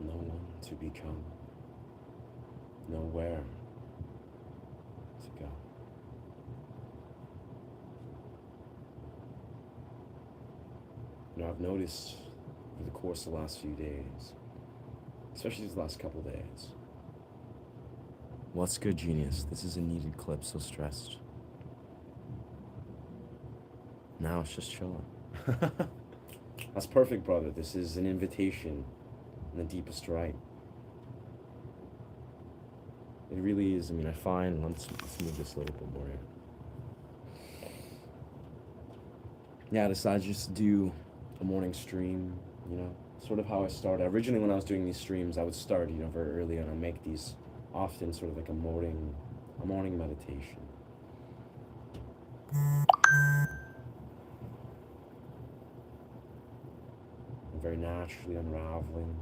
no one to become, nowhere to go. I've noticed over the course of the last few days, especially these last couple days, what's good, genius? This is a needed clip, so stressed. Now it's just chilling. That's perfect, brother. This is an invitation in the deepest right. It really is. I mean, I find, let's move this a little bit more here. Yeah, I decided just to do a morning stream, sort of how I started. Originally, when I was doing these streams, I would start, very early, and I'd make these often sort of like a morning meditation. And very naturally unraveling.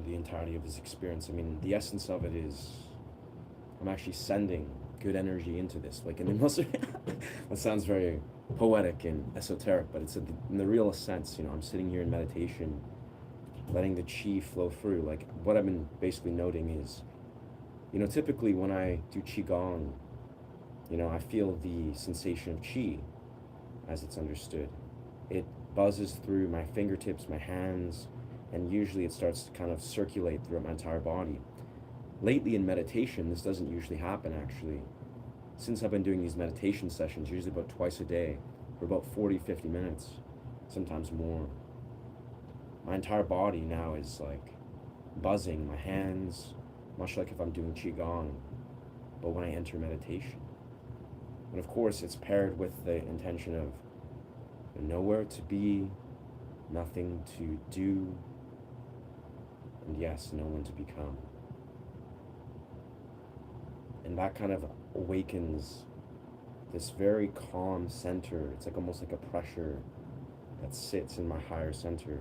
The entirety of this experience. I mean, the essence of it is I'm actually sending good energy into this. Like in the most, that sounds very poetic and esoteric, but it's in the realest sense. I'm sitting here in meditation, letting the chi flow through. Like what I've been basically noting is, typically when I do qigong, I feel the sensation of chi as it's understood. It buzzes through my fingertips, my hands, and usually it starts to kind of circulate throughout my entire body. Lately in meditation, this doesn't usually happen, actually. Since I've been doing these meditation sessions, usually about twice a day, for about 40-50 minutes, sometimes more, my entire body now is like buzzing, my hands, much like if I'm doing qigong, but when I enter meditation. And of course, it's paired with the intention of nowhere to be, nothing to do, and yes, no one to become. And that kind of awakens this very calm center. It's like almost like a pressure that sits in my higher center.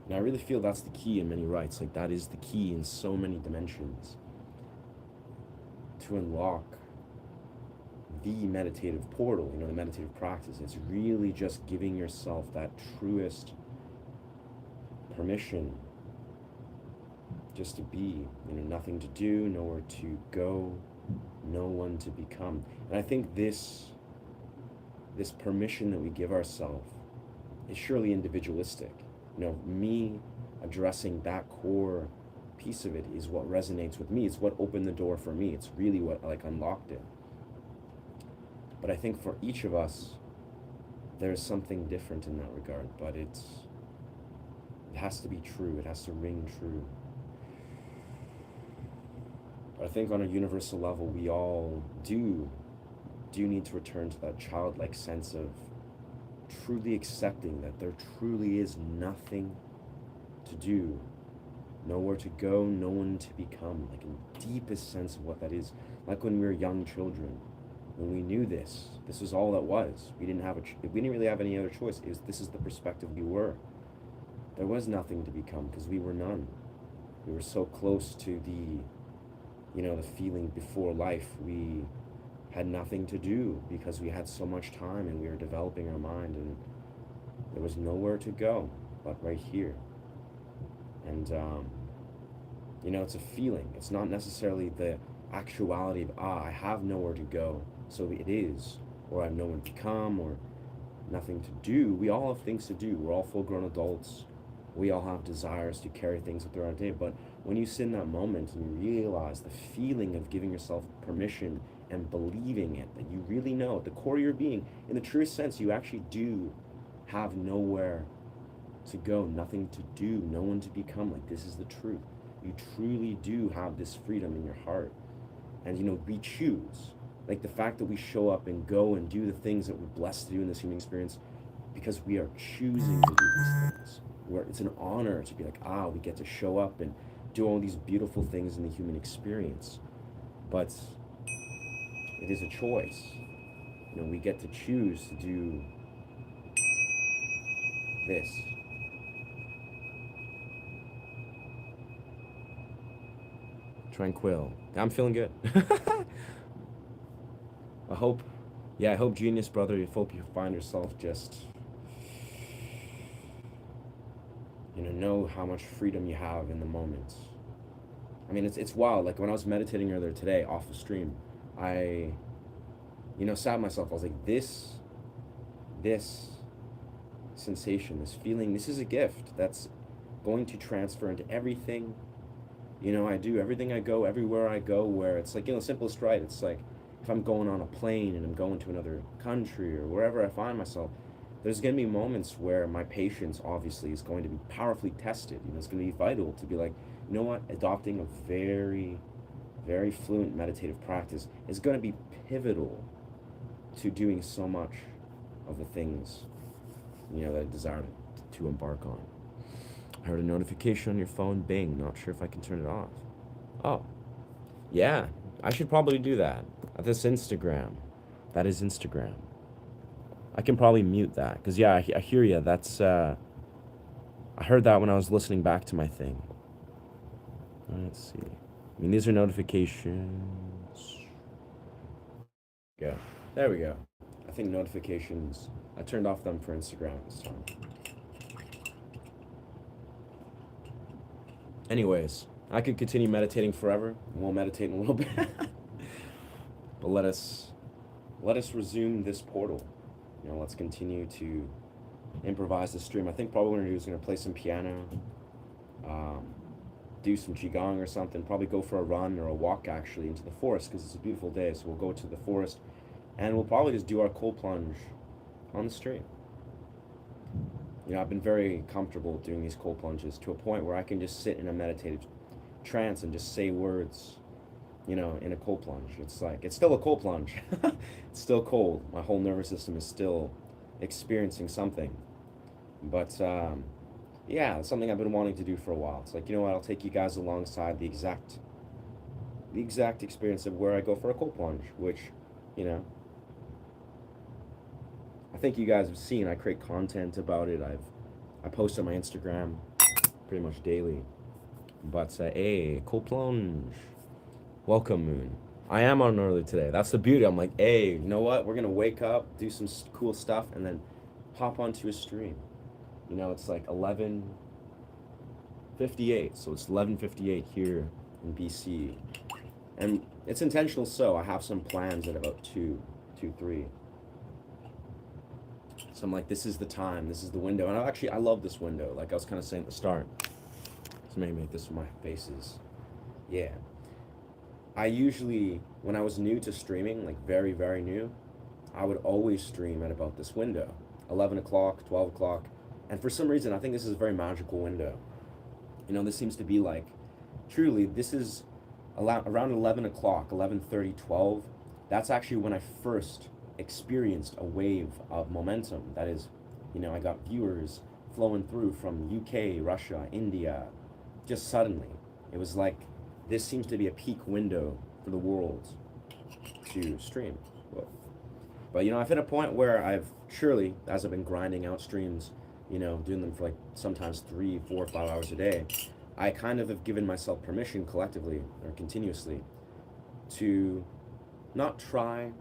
And I really feel that's the key in many rites. Like that is the key in so many dimensions to unlock the meditative portal, the meditative practice. It's really just giving yourself that truest permission just to be, nothing to do, nowhere to go, no one to become. And I think this permission that we give ourselves is surely individualistic. Me addressing that core piece of it is what resonates with me. It's what opened the door for me. It's really what unlocked it. But I think for each of us, there's something different in that regard, but it has to be true. It has to ring true. But I think on a universal level, we all do need to return to that childlike sense of truly accepting that there truly is nothing to do, nowhere to go, no one to become, like in the deepest sense of what that is. Like when we were young children, when we knew this was all that was. We didn't really have any other choice. This is the perspective we were. There was nothing to become because we were none. We were so close to the feeling before life. We had nothing to do because we had so much time and we were developing our mind, and there was nowhere to go but right here. And it's a feeling. It's not necessarily the actuality of I have nowhere to go, so it is, or I have nowhere to become, or nothing to do. We all have things to do. We're all full-grown adults. We all have desires to carry things throughout our day. But when you sit in that moment and you realize the feeling of giving yourself permission and believing it, that you really know at the core of your being, in the truest sense, you actually do have nowhere to go, nothing to do, no one to become. Like, this is the truth. You truly do have this freedom in your heart. And, we choose. Like the fact that we show up and go and do the things that we're blessed to do in this human experience because we are choosing to do these things. It's an honor to be like, we get to show up and do all these beautiful things in the human experience. But it is a choice. We get to choose to do this. Tranquil. I'm feeling good. I hope, yeah, I hope, genius brother, I hope you find yourself just, know how much freedom you have in the moment. I mean, it's wild. Like when I was meditating earlier today off the stream, I, sat myself. I was like, this sensation, this feeling, this is a gift that's going to transfer into everything. I do everything I go, everywhere I go, where it's like, simplest right. It's like if I'm going on a plane and I'm going to another country or wherever I find myself, there's going to be moments where my patience obviously is going to be powerfully tested. It's going to be vital to be like, you know what, adopting a very, very fluent meditative practice is going to be pivotal to doing so much of the things, that I desire to embark on. I heard a notification on your phone, bing, not sure if I can turn it off. Oh, yeah, I should probably do that. That's Instagram. That is Instagram. I can probably mute that, because, yeah, I hear you. That's, I heard that when I was listening back to my thing. Let's see. I mean, these are notifications. Yeah, there we go. I think notifications, I turned off them for Instagram this time. Anyways, I could continue meditating forever. We'll meditate in a little bit. But let us resume this portal. Let's continue to improvise the stream. I think probably what we're gonna do is gonna play some piano, do some qigong or something. Probably go for a run or a walk actually into the forest because it's a beautiful day. So we'll go to the forest, and we'll probably just do our cold plunge on the stream. I've been very comfortable doing these cold plunges to a point where I can just sit in a meditative trance and just say words, in a cold plunge. It's like, it's still a cold plunge. It's still cold. My whole nervous system is still experiencing something. But, yeah, it's something I've been wanting to do for a while. It's like, I'll take you guys alongside the exact experience of where I go for a cold plunge, which, I think you guys have seen. I create content about it. I post on my Instagram pretty much daily. But hey, cold plunge. Welcome, Moon. I am on early today. That's the beauty. I'm like, hey, you know what? We're gonna wake up, do some cool stuff, and then hop onto a stream. It's like 11:58, so it's 11:58 here in BC, and it's intentional. So I have some plans at about 2, 3. So I'm like, this is the time, this is the window. And I love this window. Like I was kind of saying at the start. So maybe make this with my faces. Yeah. I usually, when I was new to streaming, like very, very new, I would always stream at about this window. 11 o'clock, 12 o'clock. And for some reason, I think this is a very magical window. This seems to be like, truly, this is around 11 o'clock, 11:30, 12. That's actually when I first experienced a wave of momentum. That is, I got viewers flowing through from UK, Russia, India, just suddenly. It was like, this seems to be a peak window for the world to stream. But I've hit a point where I've surely, as I've been grinding out streams, doing them for like sometimes 3, 4, 5 hours a day, I kind of have given myself permission collectively or continuously to not try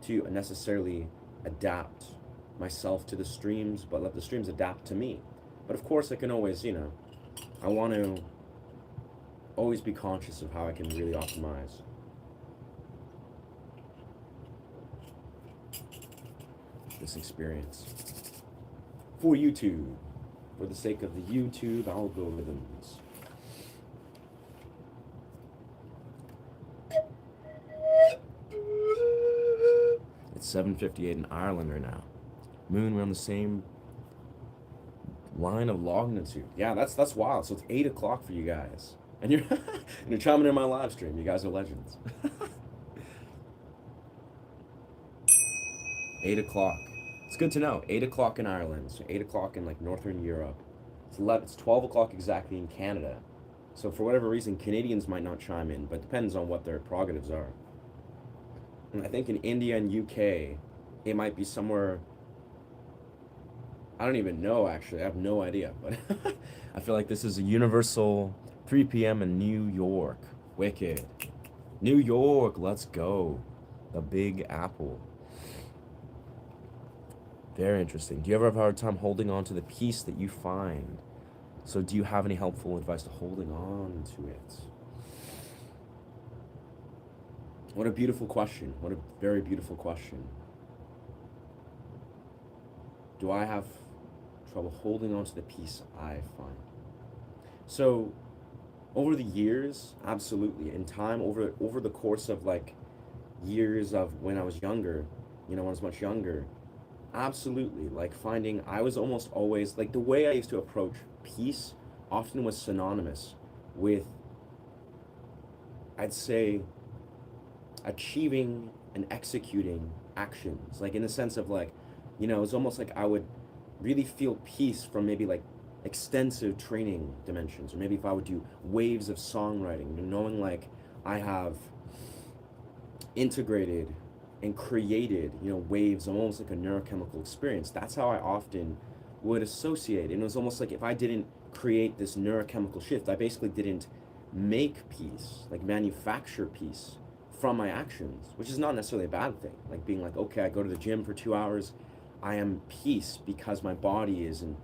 to necessarily adapt myself to the streams, but let the streams adapt to me. But of course I can always, I want to always be conscious of how I can really optimize. This experience for YouTube, for the sake of the YouTube algorithms. It's 7:58 in Ireland right now. Moon, we're on the same line of longitude. Yeah, that's wild. So it's 8 o'clock for you guys, and you're chiming in my live stream. You guys are legends. 8 o'clock. It's good to know. 8 o'clock in Ireland. So 8 o'clock in like Northern Europe. It's 12 o'clock exactly in Canada. So for whatever reason, Canadians might not chime in, but it depends on what their prerogatives are. And I think in India and UK, it might be somewhere, I don't even know actually, I have no idea, but I feel like this is a universal 3 p.m. in New York. Wicked. New York, let's go. The Big Apple. Very interesting. Do you ever have a hard time holding on to the peace that you find? So, do you have any helpful advice to holding on to it? What a beautiful question. What a very beautiful question. Do I have trouble holding on to the peace I find? So, over the years, absolutely. In time, over the course of like years of when I was younger, when I was much younger, absolutely. Like finding, I was almost always like the way I used to approach peace often was synonymous with, I'd say, achieving and executing actions. Like in the sense of like, it's almost like I would really feel peace from maybe like extensive training dimensions, or maybe if I would do waves of songwriting, knowing like I have integrated and created, waves, almost like a neurochemical experience. That's how I often would associate. And it was almost like if I didn't create this neurochemical shift, I basically didn't make peace, like manufacture peace from my actions, which is not necessarily a bad thing. Like being like, okay, I go to the gym for 2 hours, I am peace because my body is in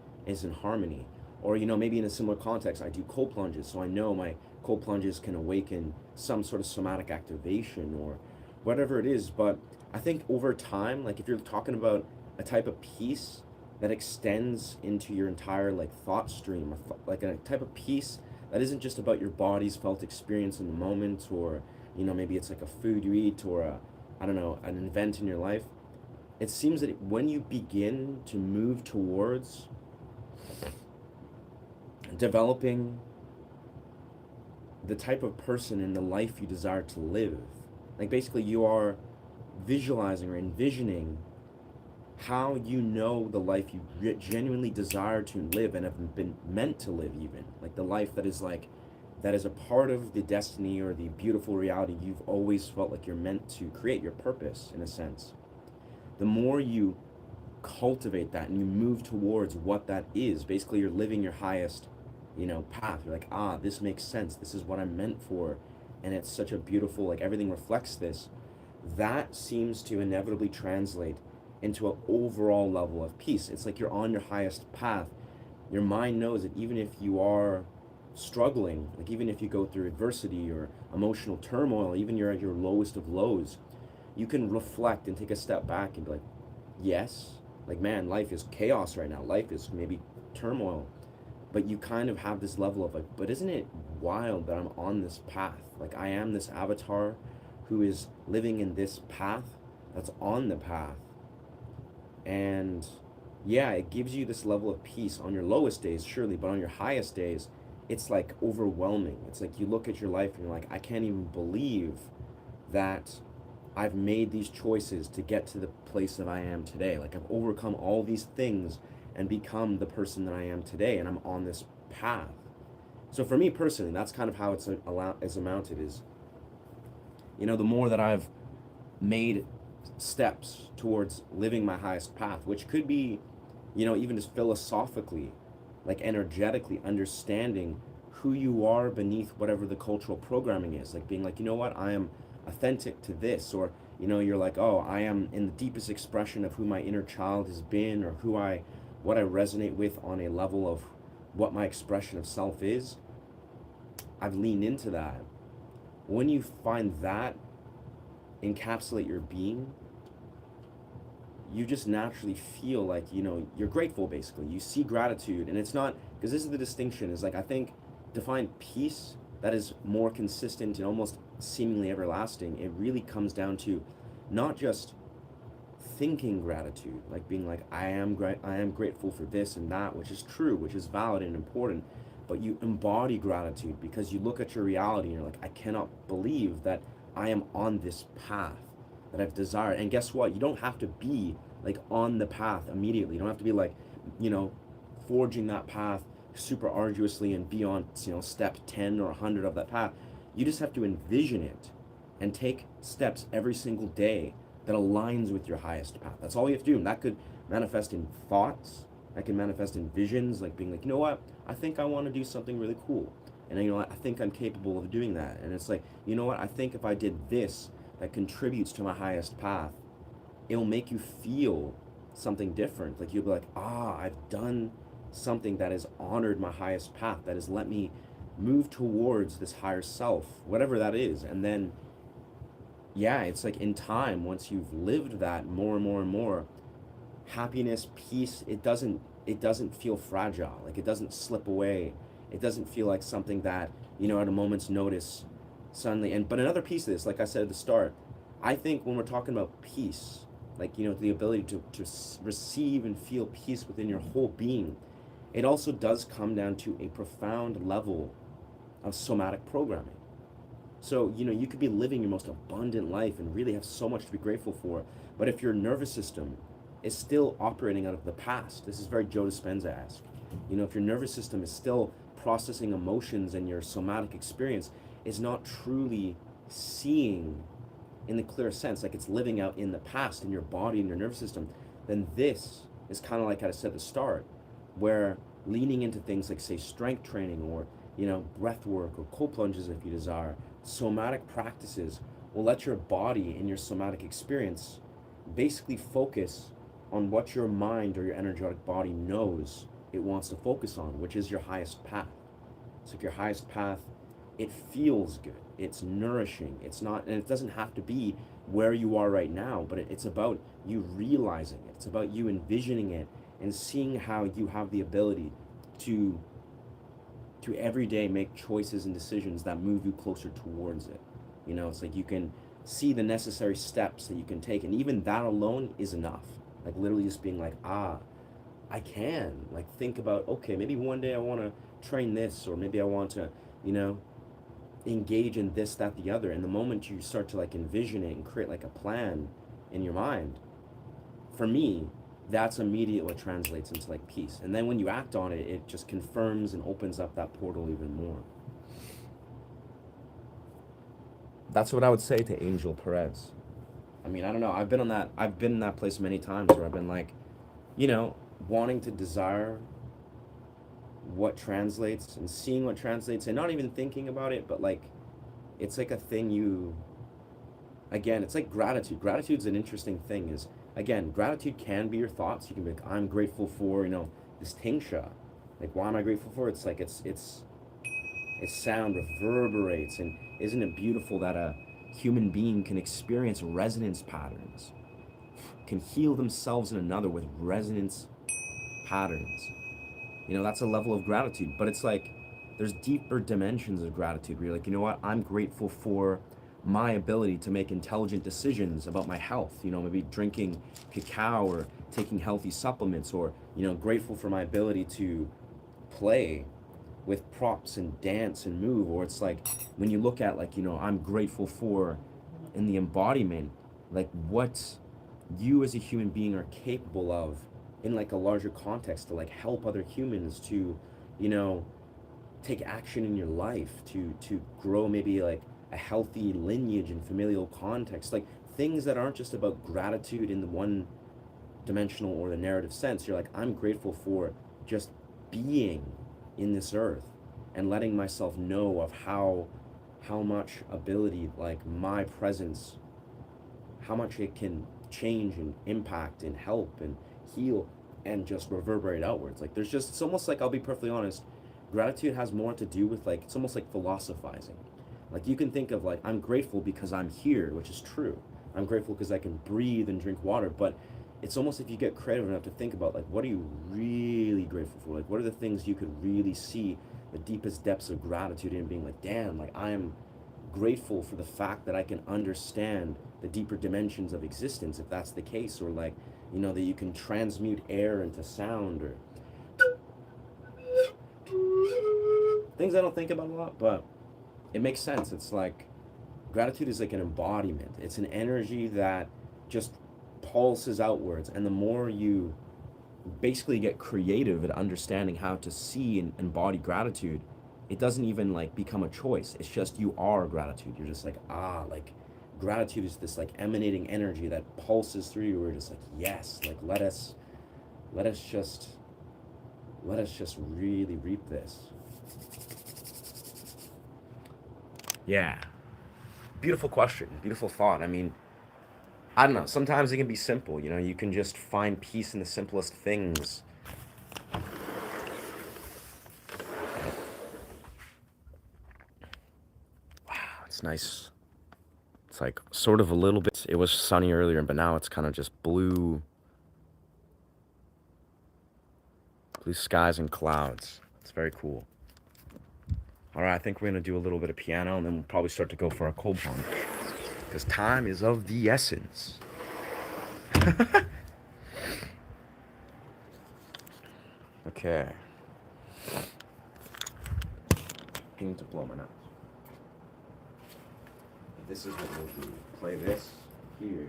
harmony. Or maybe in a similar context, I do cold plunges, so I know my cold plunges can awaken some sort of somatic activation or whatever it is. But I think over time, like if you're talking about a type of peace that extends into your entire like thought stream, or like a type of peace that isn't just about your body's felt experience in the moment, or maybe it's like a food you eat, or I don't know, an event in your life. It seems that when you begin to move towards developing the type of person and the life you desire to live, like basically you are visualizing or envisioning how the life you genuinely desire to live and have been meant to live, even like the life that is a part of the destiny or the beautiful reality you've always felt like you're meant to create, your purpose in a sense. The more you cultivate that and you move towards what that is, basically you're living your highest path. You're like, this makes sense, this is what I'm meant for, and it's such a beautiful, like everything reflects this. That seems to inevitably translate into an overall level of peace. It's like you're on your highest path. Your mind knows that even if you are struggling, like even if you go through adversity or emotional turmoil, even you're at your lowest of lows, you can reflect and take a step back and be like, yes, like man, life is chaos right now, life is maybe turmoil, but you kind of have this level of like, but isn't it wild that I'm on this path? Like I am this avatar who is living in this path that's on the path. And yeah, it gives you this level of peace on your lowest days, surely, but on your highest days, it's like overwhelming. It's like you look at your life and you're like, I can't even believe that I've made these choices to get to the place that I am today. Like I've overcome all these things and become the person that I am today, and I'm on this path. So for me personally, that's kind of how it's amounted is, the more that I've made steps towards living my highest path, which could be, even just philosophically, like energetically understanding who you are beneath whatever the cultural programming is, like being like, what, I am authentic to this, or you're like, oh, I am in the deepest expression of who my inner child has been, or what I resonate with on a level of what my expression of self is. I've leaned into that. When you find that encapsulate your being, you just naturally feel like, you're grateful, basically. You see gratitude, and it's not, because this is the distinction, is like, I think to find peace that is more consistent and almost seemingly everlasting, it really comes down to not just thinking gratitude, like being like, I am grateful for this and that, which is true, which is valid and important, but you embody gratitude because you look at your reality and you're like, I cannot believe that I am on this path that I've desired. And guess what? You don't have to be like on the path immediately. You don't have to be like, forging that path super arduously and be on, step 10 or 100 of that path. You just have to envision it and take steps every single day that aligns with your highest path. That's all you have to do. And that could manifest in thoughts. That can manifest in visions, like being like, what? I think I want to do something really cool. And you know what, I think I'm capable of doing that. And it's like, you know what, I think if I did this that contributes to my highest path, it'll make you feel something different. Like you'll be like, ah, I've done something that has honored my highest path, that has let me move towards this higher self, whatever that is. And then, yeah, it's like in time, once you've lived that more and more and more, happiness, peace, it doesn't feel fragile. Like it doesn't slip away. It doesn't feel like something that, at a moment's notice suddenly. And but another piece of this, like I said at the start, I think when we're talking about peace, like, the ability to receive and feel peace within your whole being, it also does come down to a profound level of somatic programming. So, you could be living your most abundant life and really have so much to be grateful for. But if your nervous system is still operating out of the past, this is very Joe Dispenza-esque. If your nervous system is still processing emotions and your somatic experience is not truly seeing in the clear sense, like it's living out in the past in your body and your nervous system, then this is kind of like I said at the start, where leaning into things like, say, strength training or, breath work or cold plunges if you desire, somatic practices will let your body and your somatic experience basically focus on what your mind or your energetic body knows it wants to focus on, which is your highest path. So if your highest path, it feels good, it's nourishing, it's not, and it doesn't have to be where you are right now, but it's about you realizing it. It's about you envisioning it and seeing how you have the ability to every day make choices and decisions that move you closer towards it. It's like you can see the necessary steps that you can take, and even that alone is enough. Like literally just being like, I can like think about, okay, maybe one day I want to train this, or maybe I want to, engage in this, that, the other. And the moment you start to like envision it and create like a plan in your mind, for me, that's immediately what translates into like peace. And then when you act on it, it just confirms and opens up that portal even more. That's what I would say to Angel Perez. I mean, I don't know. I've been in that place many times where I've been like, wanting to desire what translates and seeing what translates and not even thinking about it, but like it's like a thing again, it's like gratitude. Gratitude's an interesting thing. Is again, gratitude can be your thoughts. You can be like, I'm grateful for, this tingsha. Like, why am I grateful for? It's like its sound reverberates, and isn't it beautiful that a human being can experience resonance patterns, can heal themselves in another with resonance patterns. That's a level of gratitude. But it's like there's deeper dimensions of gratitude where you're like, you know what, I'm grateful for my ability to make intelligent decisions about my health, maybe drinking cacao or taking healthy supplements, or, grateful for my ability to play with props and dance and move. Or it's like when you look at like, I'm grateful for in the embodiment, like what you as a human being are capable of in like a larger context to like help other humans to, take action in your life, to grow maybe like a healthy lineage and familial context, like things that aren't just about gratitude in the one dimensional or the narrative sense. You're like, I'm grateful for just being in this earth and letting myself know of how much ability like my presence, how much it can change and impact and help and heal and just reverberate outwards. Like there's just, it's almost like, I'll be perfectly honest, gratitude has more to do with like, it's almost like philosophizing. Like you can think of like, I'm grateful because I'm here, which is true. I'm grateful because I can breathe and drink water. But it's almost, if you get creative enough to think about like, what are you really grateful for? Like what are the things you could really see the deepest depths of gratitude in, being like, damn, like I am grateful for the fact that I can understand the deeper dimensions of existence, if that's the case. Or like, that you can transmute air into sound, or things I don't think about a lot, but it makes sense. It's like gratitude is like an embodiment. It's an energy that just pulses outwards, and the more you basically get creative at understanding how to see and embody gratitude, it doesn't even like become a choice. It's just, you are gratitude. You're just like, like gratitude is this like emanating energy that pulses through you. We're just like, yes, like let us just really reap this. Yeah. Beautiful question. Beautiful thought. I mean, I don't know. Sometimes it can be simple. You know, you can just find peace in the simplest things. It's nice. It's like sort of a little bit. It was sunny earlier, but now it's kind of just blue skies and clouds. It's very cool. All right, I think we're gonna do a little bit of piano, and then we'll probably start to go for our cold plunge because time is of the essence. Okay. I need to blow my nose. This is what we'll do. Play this here.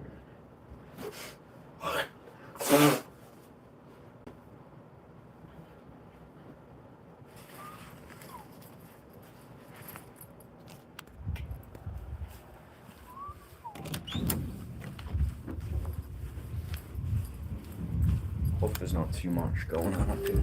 Hope there's not too much going on up here.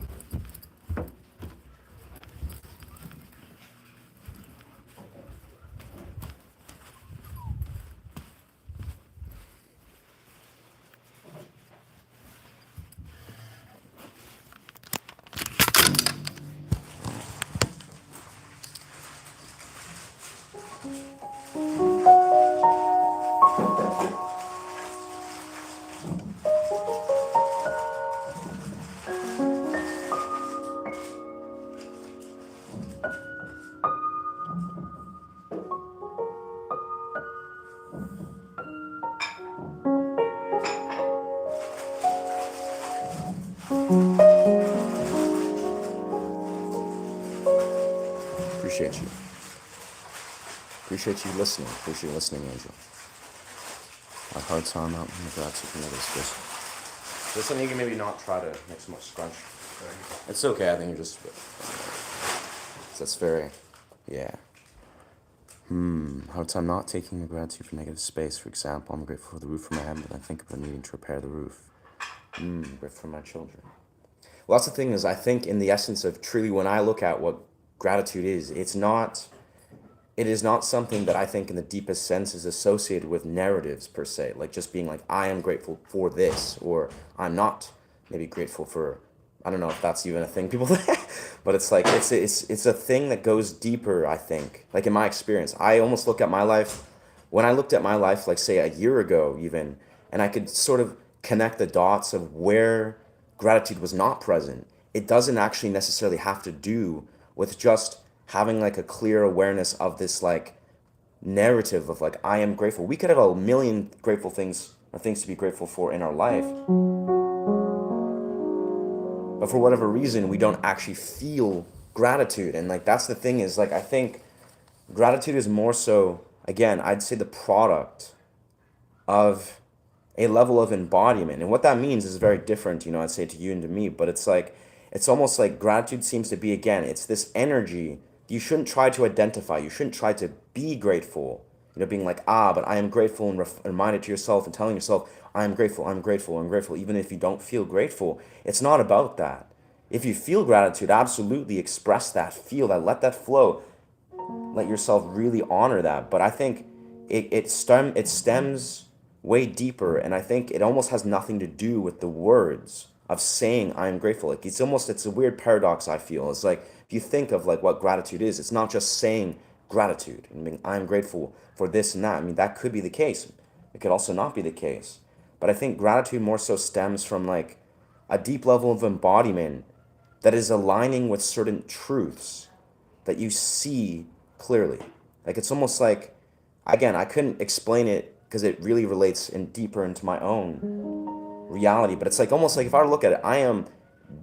Appreciate you. Appreciate you listening. Appreciate you listening, Angel. My heart's on out in the gratitude for this. Just something you can maybe not try to make so much scrunch. It's okay. I think you're just. That's very, yeah. Hard time not taking the gratitude for negative space. For example, I'm grateful for the roof over my head, but I think about needing to repair the roof. Grateful for my children. Well, that's the thing is, I think in the essence of truly, when I look at what gratitude is, it is not something that I think in the deepest sense is associated with narratives per se, like just being like, I am grateful for this, or I'm not maybe grateful for, I don't know if that's even a thing people think, but it's like, it's a thing that goes deeper, I think. Like in my experience, I almost look at my life, when I looked at my life, like say a year ago even, and I could sort of connect the dots of where gratitude was not present, it doesn't actually necessarily have to do with just having like a clear awareness of this like narrative of like, I am grateful. We could have a million grateful things or things to be grateful for in our life, but for whatever reason, we don't actually feel gratitude. And like, that's the thing is like, I think gratitude is more so, again, I'd say the product of a level of embodiment. And what that means is very different, I'd say to you and to me, but it's like, it's almost like gratitude seems to be, again, it's this energy you shouldn't try to identify. You shouldn't try to be grateful, being like, but I am grateful, and remind it to yourself and telling yourself, I am grateful, I'm grateful, I'm grateful, even if you don't feel grateful. It's not about that. If you feel gratitude, absolutely express that, feel that, let that flow. Let yourself really honor that. But I think it stems way deeper, and I think it almost has nothing to do with the words of saying I am grateful. Like it's a weird paradox, I feel. It's like if you think of like what gratitude is, it's not just saying gratitude and being I'm grateful for this and that. I mean, that could be the case. It could also not be the case. But I think gratitude more so stems from like a deep level of embodiment that is aligning with certain truths that you see clearly. Like it's almost like, again, I couldn't explain it because it really relates deeper into my own reality, but it's like almost like if I look at it, I am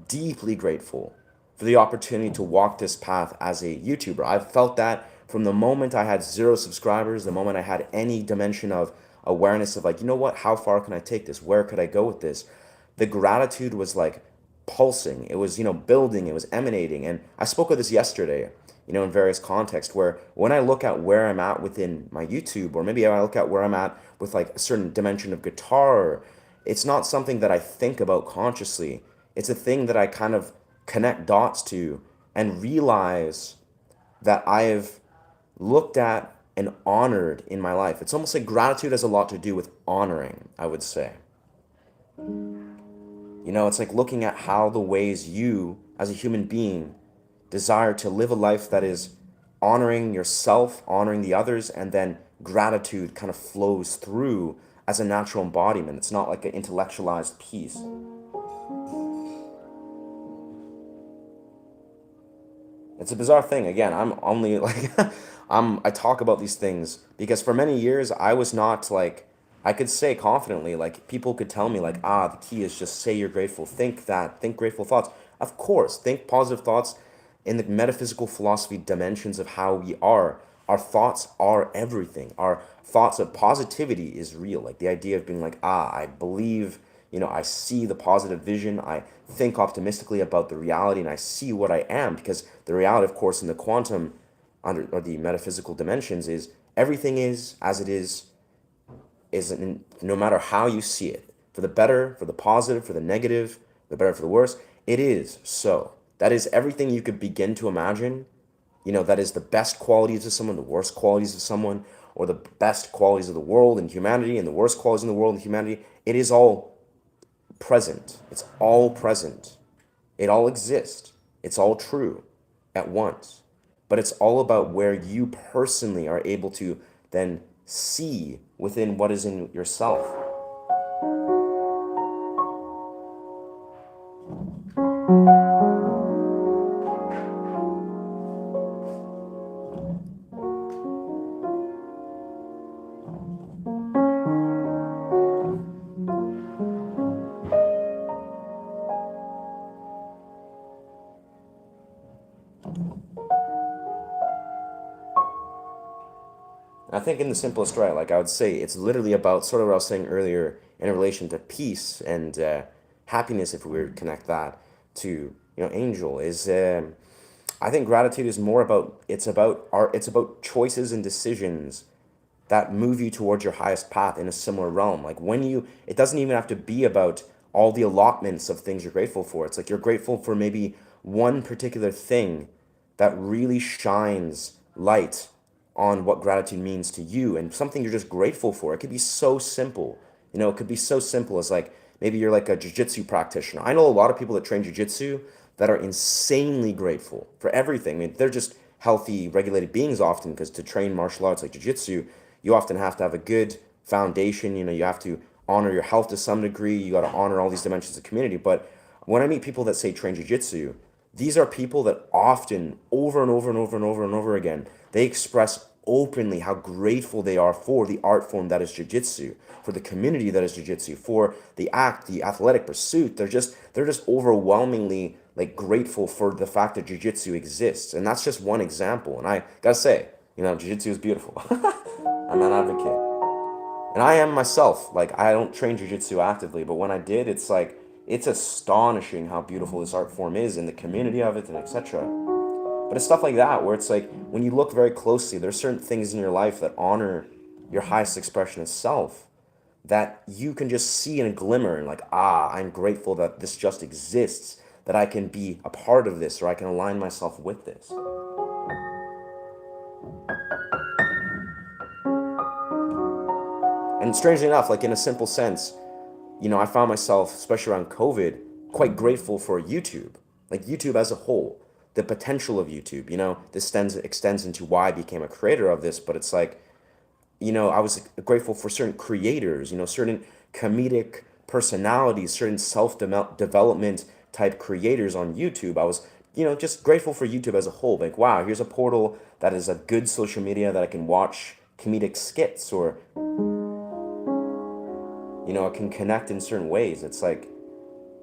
deeply grateful for the opportunity to walk this path as a YouTuber. I've felt that from the moment I had 0 subscribers, the moment I had any dimension of awareness of like, what, how far can I take this? Where could I go with this? The gratitude was like pulsing. It was, building, it was emanating. And I spoke of this yesterday, in various contexts, where when I look at where I'm at within my YouTube, or maybe I look at where I'm at with like a certain dimension of guitar, it's not something that I think about consciously. It's a thing that I kind of connect dots to and realize that I've looked at and honored in my life. It's almost like gratitude has a lot to do with honoring, I would say. You know, it's like looking at how the ways you, as a human being, desire to live a life that is honoring yourself, honoring the others, and then gratitude kind of flows through as a natural embodiment. It's not like an intellectualized piece. It's a bizarre thing. Again, I'm only like I talk about these things because for many years I was not like I could say confidently, like people could tell me like, the key is just say you're grateful. Think that, think grateful thoughts. Of course, think positive thoughts in the metaphysical philosophy dimensions of how we are. Our thoughts are everything. Our thoughts of positivity is real. Like the idea of being like, I believe, I see the positive vision. I think optimistically about the reality and I see what I am, because the reality, of course, in the quantum under or the metaphysical dimensions is everything is as it is no matter how you see it, for the better, for the positive, for the negative, the better, for the worse, it is so. That is everything you could begin to imagine. That is the best qualities of someone, the worst qualities of someone, or the best qualities of the world and humanity and the worst qualities in the world and humanity. It is all present. It's all present. It all exists. It's all true at once. But it's all about where you personally are able to then see within what is in yourself. I think in the simplest way, like I would say, it's literally about sort of what I was saying earlier in relation to peace and happiness. If we were to connect that to angel, is I think gratitude is more about it's about choices and decisions that move you towards your highest path in a similar realm. Like it doesn't even have to be about all the allotments of things you're grateful for. It's like you're grateful for maybe one particular thing that really shines light on what gratitude means to you and something you're just grateful for. It could be so simple. It could be so simple as like maybe you're like a jiu-jitsu practitioner. I know a lot of people that train jiu-jitsu that are insanely grateful for everything. I mean, they're just healthy, regulated beings often, because to train martial arts like jiu-jitsu, you often have to have a good foundation. You have to honor your health to some degree. You got to honor all these dimensions of community. But when I meet people that say train jiu-jitsu, these are people that often, over and over and over and over and over again, they express openly how grateful they are for the art form that is jiu-jitsu, for the community that is jiu-jitsu, for the athletic pursuit. They're just overwhelmingly like grateful for the fact that jiu-jitsu exists. And that's just one example. And I gotta say, jiu-jitsu is beautiful. I'm an advocate. And I am myself. Like, I don't train jiu-jitsu actively, but when I did, it's like, it's astonishing how beautiful this art form is and the community of it and etc. But it's stuff like that where it's like, when you look very closely, there's certain things in your life that honor your highest expression of self that you can just see in a glimmer and like, I'm grateful that this just exists, that I can be a part of this or I can align myself with this. And strangely enough, like in a simple sense, I found myself, especially around COVID, quite grateful for YouTube, like YouTube as a whole, the potential of YouTube. This extends into why I became a creator of this, but it's like, I was grateful for certain creators, certain comedic personalities, certain self-development type creators on YouTube. I was, just grateful for YouTube as a whole. Like, wow, here's a portal that is a good social media that I can watch comedic skits or it can connect in certain ways. It's like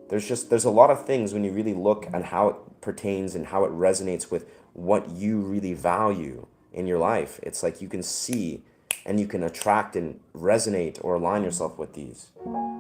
there's a lot of things when you really look at how it pertains and how it resonates with what you really value in your life. It's like you can see and you can attract and resonate or align yourself with these. Whoa.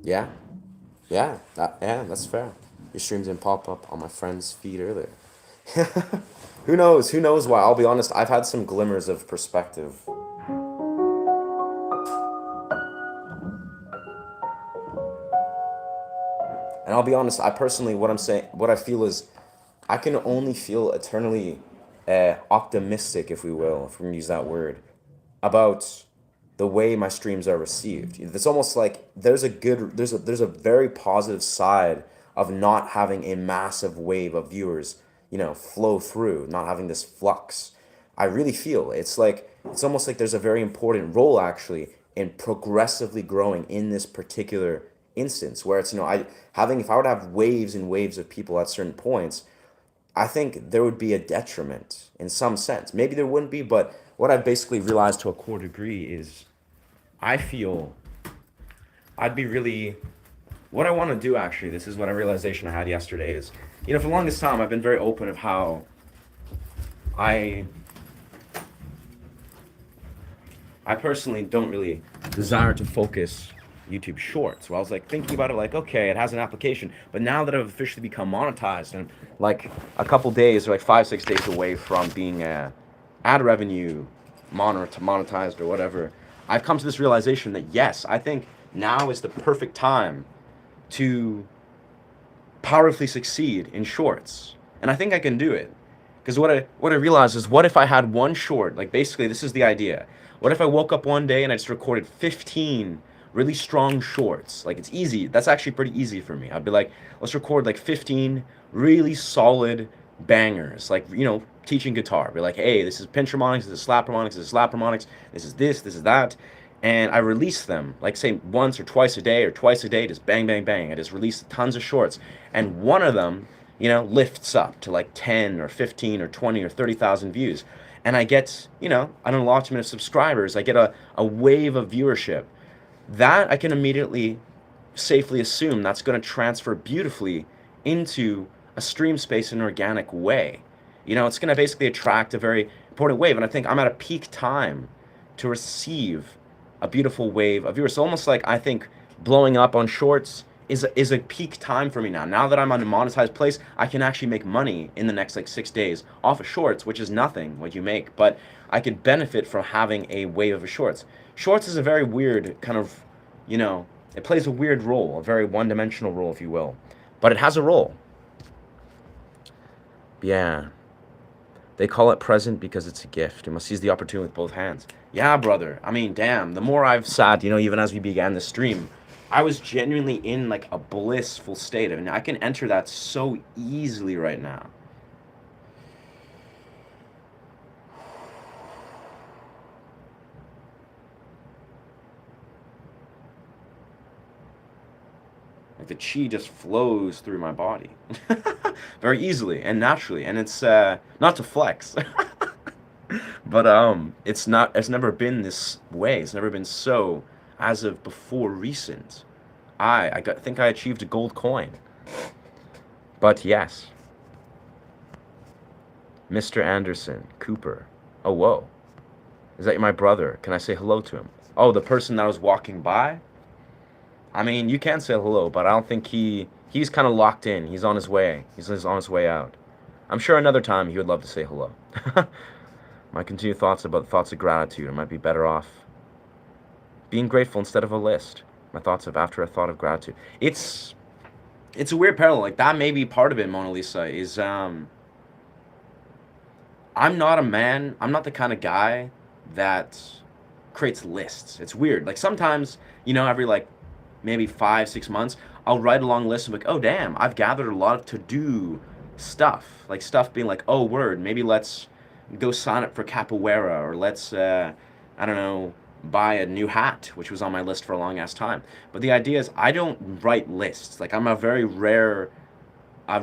Yeah, yeah, that's fair. Your streams didn't pop up on my friend's feed earlier. Who knows? Who knows why? I'll be honest. I've had some glimmers of perspective, and I'll be honest. I personally, what I'm saying, what I feel is, I can only feel eternally optimistic, if we will, if we can use that word, about the way my streams are received. It's almost like there's a very positive side of not having a massive wave of viewers, flow through, not having this flux. I really feel it's almost like there's a very important role actually in progressively growing in this particular instance where it's I having if I were to have waves and waves of people at certain points, I think there would be a detriment in some sense. Maybe there wouldn't be, but what I've basically realized to a core degree is I feel I'd be really. What I want to do actually, this is what a realization I had yesterday is, for the longest time, I've been very open of how I. I personally don't really desire to focus YouTube Shorts. Well, I was like thinking about it, like, okay, it has an application, but now that I've officially become monetized and like a couple days or like 5, 6 days away from being ad revenue monetized or whatever, I've come to this realization that yes, I think now is the perfect time to powerfully succeed in shorts, and I think I can do it. Because what I realized is, what if I had one short? Like basically, this is the idea. What if I woke up one day and I just recorded 15 really strong shorts? Like it's easy. That's actually pretty easy for me. I'd be like, let's record like 15 really solid bangers. Like teaching guitar. Be like, hey, this is pinch harmonics, this is slap harmonics, this is slap harmonics, this is that. And I release them, like say once or twice a day, just bang, bang, bang. I just release tons of shorts, and one of them, lifts up to like 10 or 15 or 20 or 30,000 views, and I get, an allotment of subscribers. I get a wave of viewership. That I can immediately safely assume that's going to transfer beautifully into a stream space in an organic way. It's going to basically attract a very important wave, and I think I'm at a peak time to receive a beautiful wave of viewers. It's almost like I think blowing up on shorts is a peak time for me now. Now that I'm on a monetized place, I can actually make money in the next like 6 days off of shorts, which is nothing what you make, but I could benefit from having a wave of shorts. Shorts is a very weird kind of, it plays a weird role, a very one-dimensional role, if you will, but it has a role. Yeah. They call it present because it's a gift. You must seize the opportunity with both hands. Yeah, brother. I mean, damn. The more I've sat, even as we began the stream, I was genuinely in like a blissful state. I mean, I can enter that so easily right now. Like the chi just flows through my body very easily and naturally, and it's not to flex. But it's never been this way. It's never been so as of before recent. Think I achieved a gold coin. But yes, Mr. Anderson, Cooper. Oh, whoa. Is that my brother? Can I say hello to him? Oh, the person that was walking by? I mean, you can say hello, but I don't think he's kind of locked in. He's on his way. He's on his way out. I'm sure another time he would love to say hello. My continued thoughts of gratitude. I might be better off being grateful instead of a list. My thoughts of after a thought of gratitude. It's a weird parallel. Like that may be part of it, Mona Lisa, is I'm not a man, I'm not the kind of guy that creates lists. It's weird. Like sometimes, every like maybe 5, 6 months, I'll write a long list of like, oh damn, I've gathered a lot of to do stuff. Like stuff being like, oh word, maybe let's go sign up for capoeira, or let's I don't know, buy a new hat, which was on my list for a long ass time. But the idea is I don't write lists. Like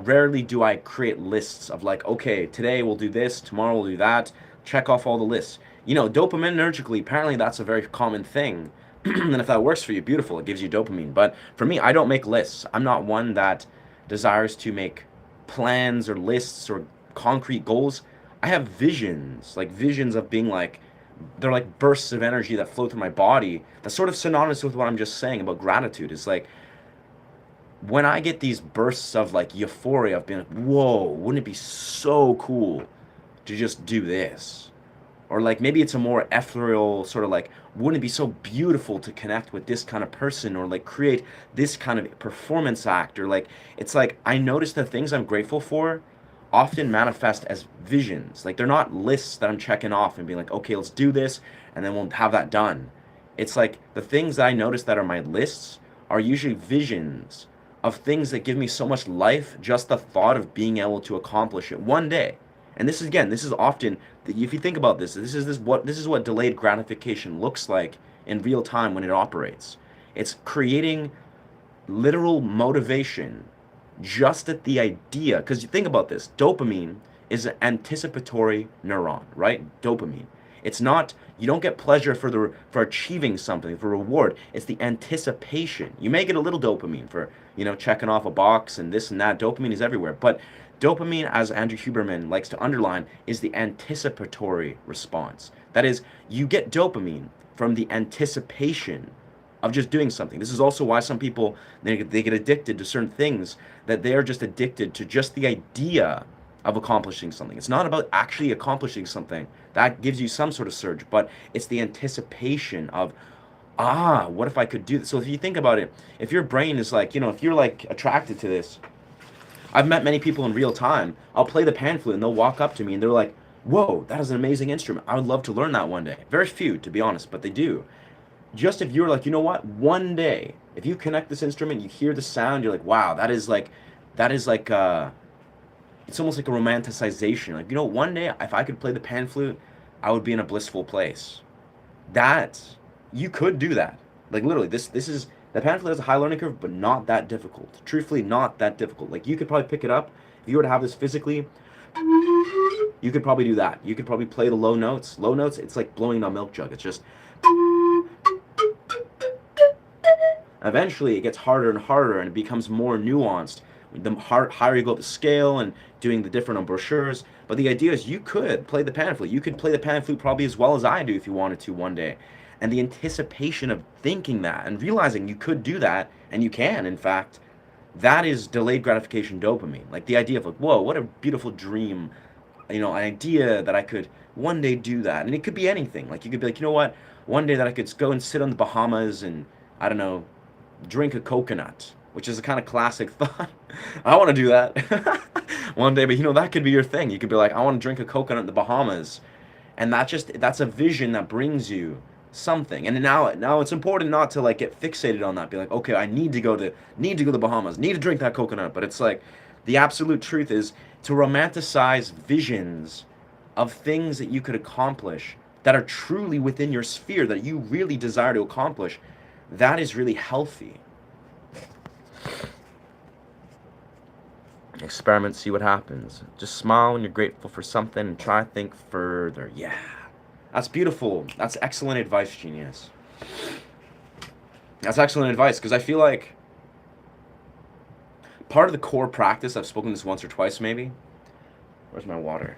rarely do I create lists of like, okay, today we'll do this, tomorrow we'll do that, check off all the lists. Dopaminergically, apparently that's a very common thing. And if that works for you, beautiful, it gives you dopamine. But for me, I don't make lists. I'm not one that desires to make plans or lists or concrete goals. I have visions, like visions of being like, they're like bursts of energy that flow through my body. That's sort of synonymous with what I'm just saying about gratitude. It's like when I get these bursts of like euphoria of being like, whoa, wouldn't it be so cool to just do this? Or like maybe it's a more ethereal sort of like, wouldn't it be so beautiful to connect with this kind of person or like create this kind of performance act? Or like, it's like I notice the things I'm grateful for often manifest as visions. Like they're not lists that I'm checking off and being like, okay, let's do this and then we'll have that done. It's like the things that I notice that are my lists are usually visions of things that give me so much life, just the thought of being able to accomplish it one day. And this is again, this is often, if you think about this is what delayed gratification looks like in real time when it operates. It's creating literal motivation just at the idea. Because you think about this, dopamine is an anticipatory neuron, right? Dopamine. It's not, you don't get pleasure for achieving something, for reward. It's the anticipation. You may get a little dopamine for, checking off a box and this and that. Dopamine is everywhere. But dopamine, as Andrew Huberman likes to underline, is the anticipatory response. That is, you get dopamine from the anticipation of just doing something. This is also why some people they get addicted to certain things, that they are just addicted to just the idea of accomplishing something. It's not about actually accomplishing something. That gives you some sort of surge, but it's the anticipation of, what if I could do this? So if you think about it, if your brain is like, if you're like attracted to this, I've met many people in real time. I'll play the pan flute and they'll walk up to me and they're like, whoa, that is an amazing instrument. I would love to learn that one day. Very few, to be honest, but they do. Just if you're like, you know what, one day, if you connect this instrument, you hear the sound, you're like, wow, that is like it's almost like a romanticization. Like, one day if I could play the pan flute, I would be in a blissful place. That you could do that. Like literally, this is the pan flute has a high learning curve, but not that difficult. Truthfully, not that difficult. Like you could probably pick it up if you were to have this physically. You could probably do that. You could probably play the low notes. Low notes, it's like blowing a milk jug. It's just eventually it gets harder and harder and it becomes more nuanced the higher you go up the scale and doing the different embouchures. But the idea is you could play the pan flute. You could play the pan flute probably as well as I do if you wanted to one day. And the anticipation of thinking that and realizing you could do that, and you can, in fact, that is delayed gratification dopamine. Like the idea of like, whoa, what a beautiful dream, an idea that I could one day do that. And it could be anything. Like you could be like, you know what, one day that I could go and sit on the Bahamas and, I don't know, drink a coconut, which is a kind of classic thought. I want to do that one day, but that could be your thing. You could be like, I want to drink a coconut in the Bahamas. And that's a vision that brings you something. And now it's important not to like get fixated on that. Be like, okay, I need to go to the Bahamas, need to drink that coconut. But it's like the absolute truth is to romanticize visions of things that you could accomplish that are truly within your sphere that you really desire to accomplish. That is really healthy. Experiment, see what happens. Just smile when you're grateful for something and try to think further. Yeah. That's beautiful. That's excellent advice, genius. That's excellent advice, because I feel like part of the core practice, I've spoken this once or twice maybe. Where's my water?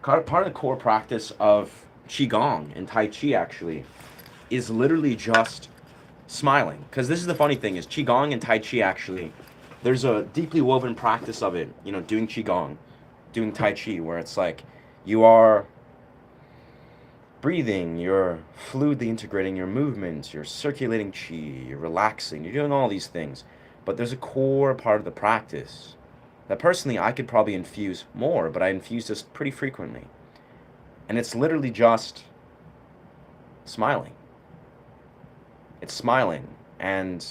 Part of the core practice of Qigong and Tai Chi actually is literally just smiling. Because this is the funny thing is Qigong and Tai Chi actually, there's a deeply woven practice of it, doing Qigong, doing Tai Chi, where it's like you are breathing, you're fluidly integrating your movements, you're circulating Qi, you're relaxing, you're doing all these things. But there's a core part of the practice that personally I could probably infuse more, but I infuse this pretty frequently. And it's literally just smiling. It's smiling and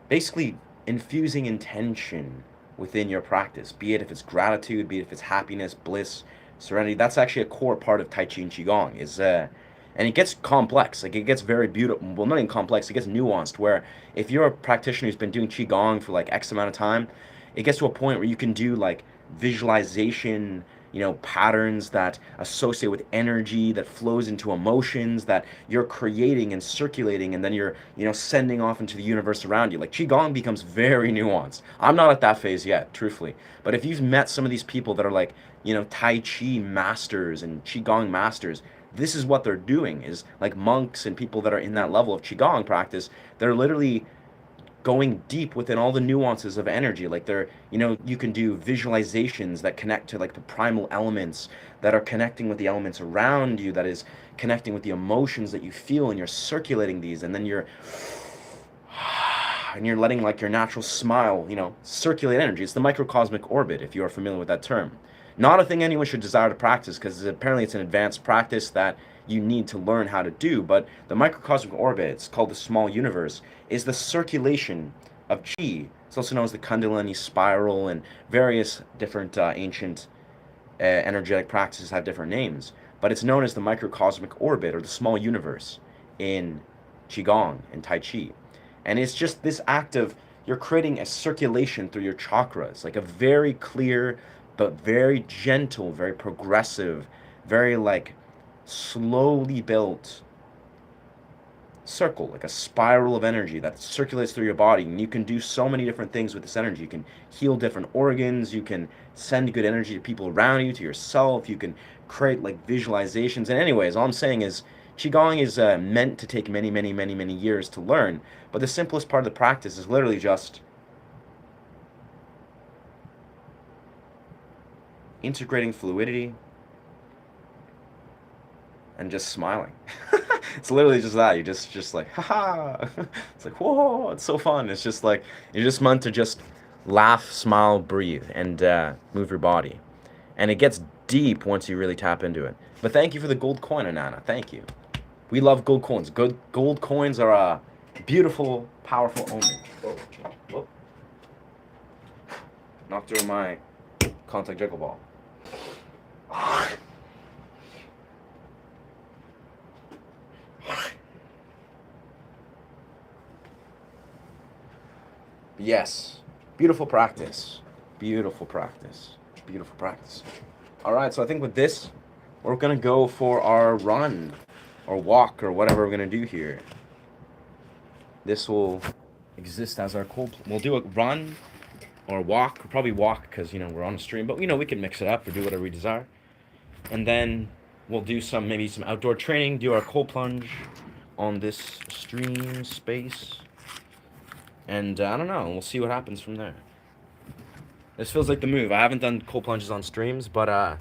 basically infusing intention within your practice, be it if it's gratitude, be it if it's happiness, bliss, serenity. That's actually a core part of Tai Chi and Qigong. And it gets complex. Like it gets very beautiful. Well, not even complex. It gets nuanced. Where if you're a practitioner who's been doing Qigong for like X amount of time, it gets to a point where you can do like visualization, patterns that associate with energy that flows into emotions that you're creating and circulating, and then you're, sending off into the universe around you. Like Qigong becomes very nuanced. I'm not at that phase yet, truthfully. But if you've met some of these people that are like, Tai Chi masters and Qigong masters, this is what they're doing, is like monks and people that are in that level of Qigong practice. They're literally going deep within all the nuances of energy. Like there, you can do visualizations that connect to like the primal elements, that are connecting with the elements around you, that is connecting with the emotions that you feel, and you're circulating these, and then you're letting like your natural smile, circulate energy. It's the microcosmic orbit, if you are familiar with that term. Not a thing anyone should desire to practice, because apparently it's an advanced practice that you need to learn how to do. But the microcosmic orbit, it's called the small universe, is the circulation of chi. It's also known as the Kundalini spiral, and various different ancient energetic practices have different names. But it's known as the microcosmic orbit, or the small universe, in Qigong and Tai Chi. And it's just this act of, you're creating a circulation through your chakras, like a very clear but very gentle, very progressive, very like slowly built circle, like a spiral of energy that circulates through your body. And you can do so many different things with this energy. You can heal different organs, you can send good energy to people around you, to yourself, you can create like visualizations. And anyways, all I'm saying is Qigong is meant to take many, many, many, many years to learn, but the simplest part of the practice is literally just integrating fluidity and just smiling. It's literally just that. You just like, haha. It's like, whoa, it's so fun. It's just like, you're just meant to just laugh, smile, breathe, and move your body. And it gets deep once you really tap into it. But thank you for the gold coin, Anana. Thank you. We love gold coins. Good gold coins are a beautiful, powerful omen. Whoa, change. Whoa. Knocked through my contact juggle ball. Yes, beautiful practice. Beautiful practice. Beautiful practice. All right, so I think with this, we're gonna go for our run or walk or whatever we're gonna do here. This will exist as our cold. We'll do a run or walk. We'll probably walk because we're on a stream, but we can mix it up or do whatever we desire. And then we'll do maybe some outdoor training. Do our cold plunge on this stream space. And I don't know, we'll see what happens from there. This feels like the move. I haven't done cold plunges on streams, but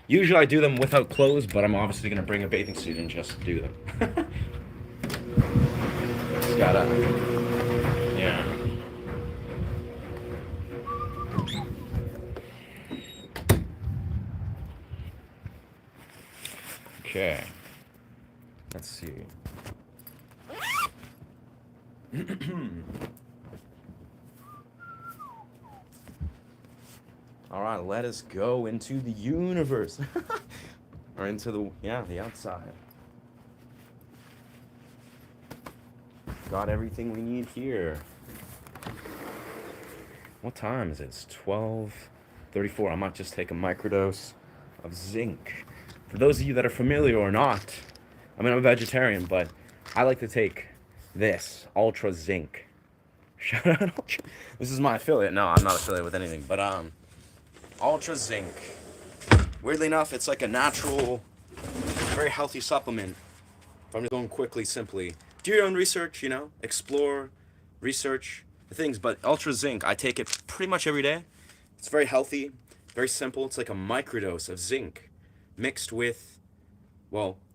usually I do them without clothes, but I'm obviously going to bring a bathing suit and just do them. Just gotta, yeah. Okay. Let's see. All right, let us go into the universe. Or into the outside. Got everything we need here. What time is it? It's 12:34. I might just take a microdose of zinc. For those of you that are familiar or not, I'm a vegetarian, but I like to take this Ultra Zinc. Shout out Ultra. This is my affiliate. No, I'm not affiliated with anything, but Ultra Zinc. Weirdly enough, it's like a natural, very healthy supplement. If I'm just going quickly, simply, do your own research, explore, research the things. But Ultra Zinc, I take it pretty much every day. It's very healthy, very simple. It's like a microdose of zinc mixed with,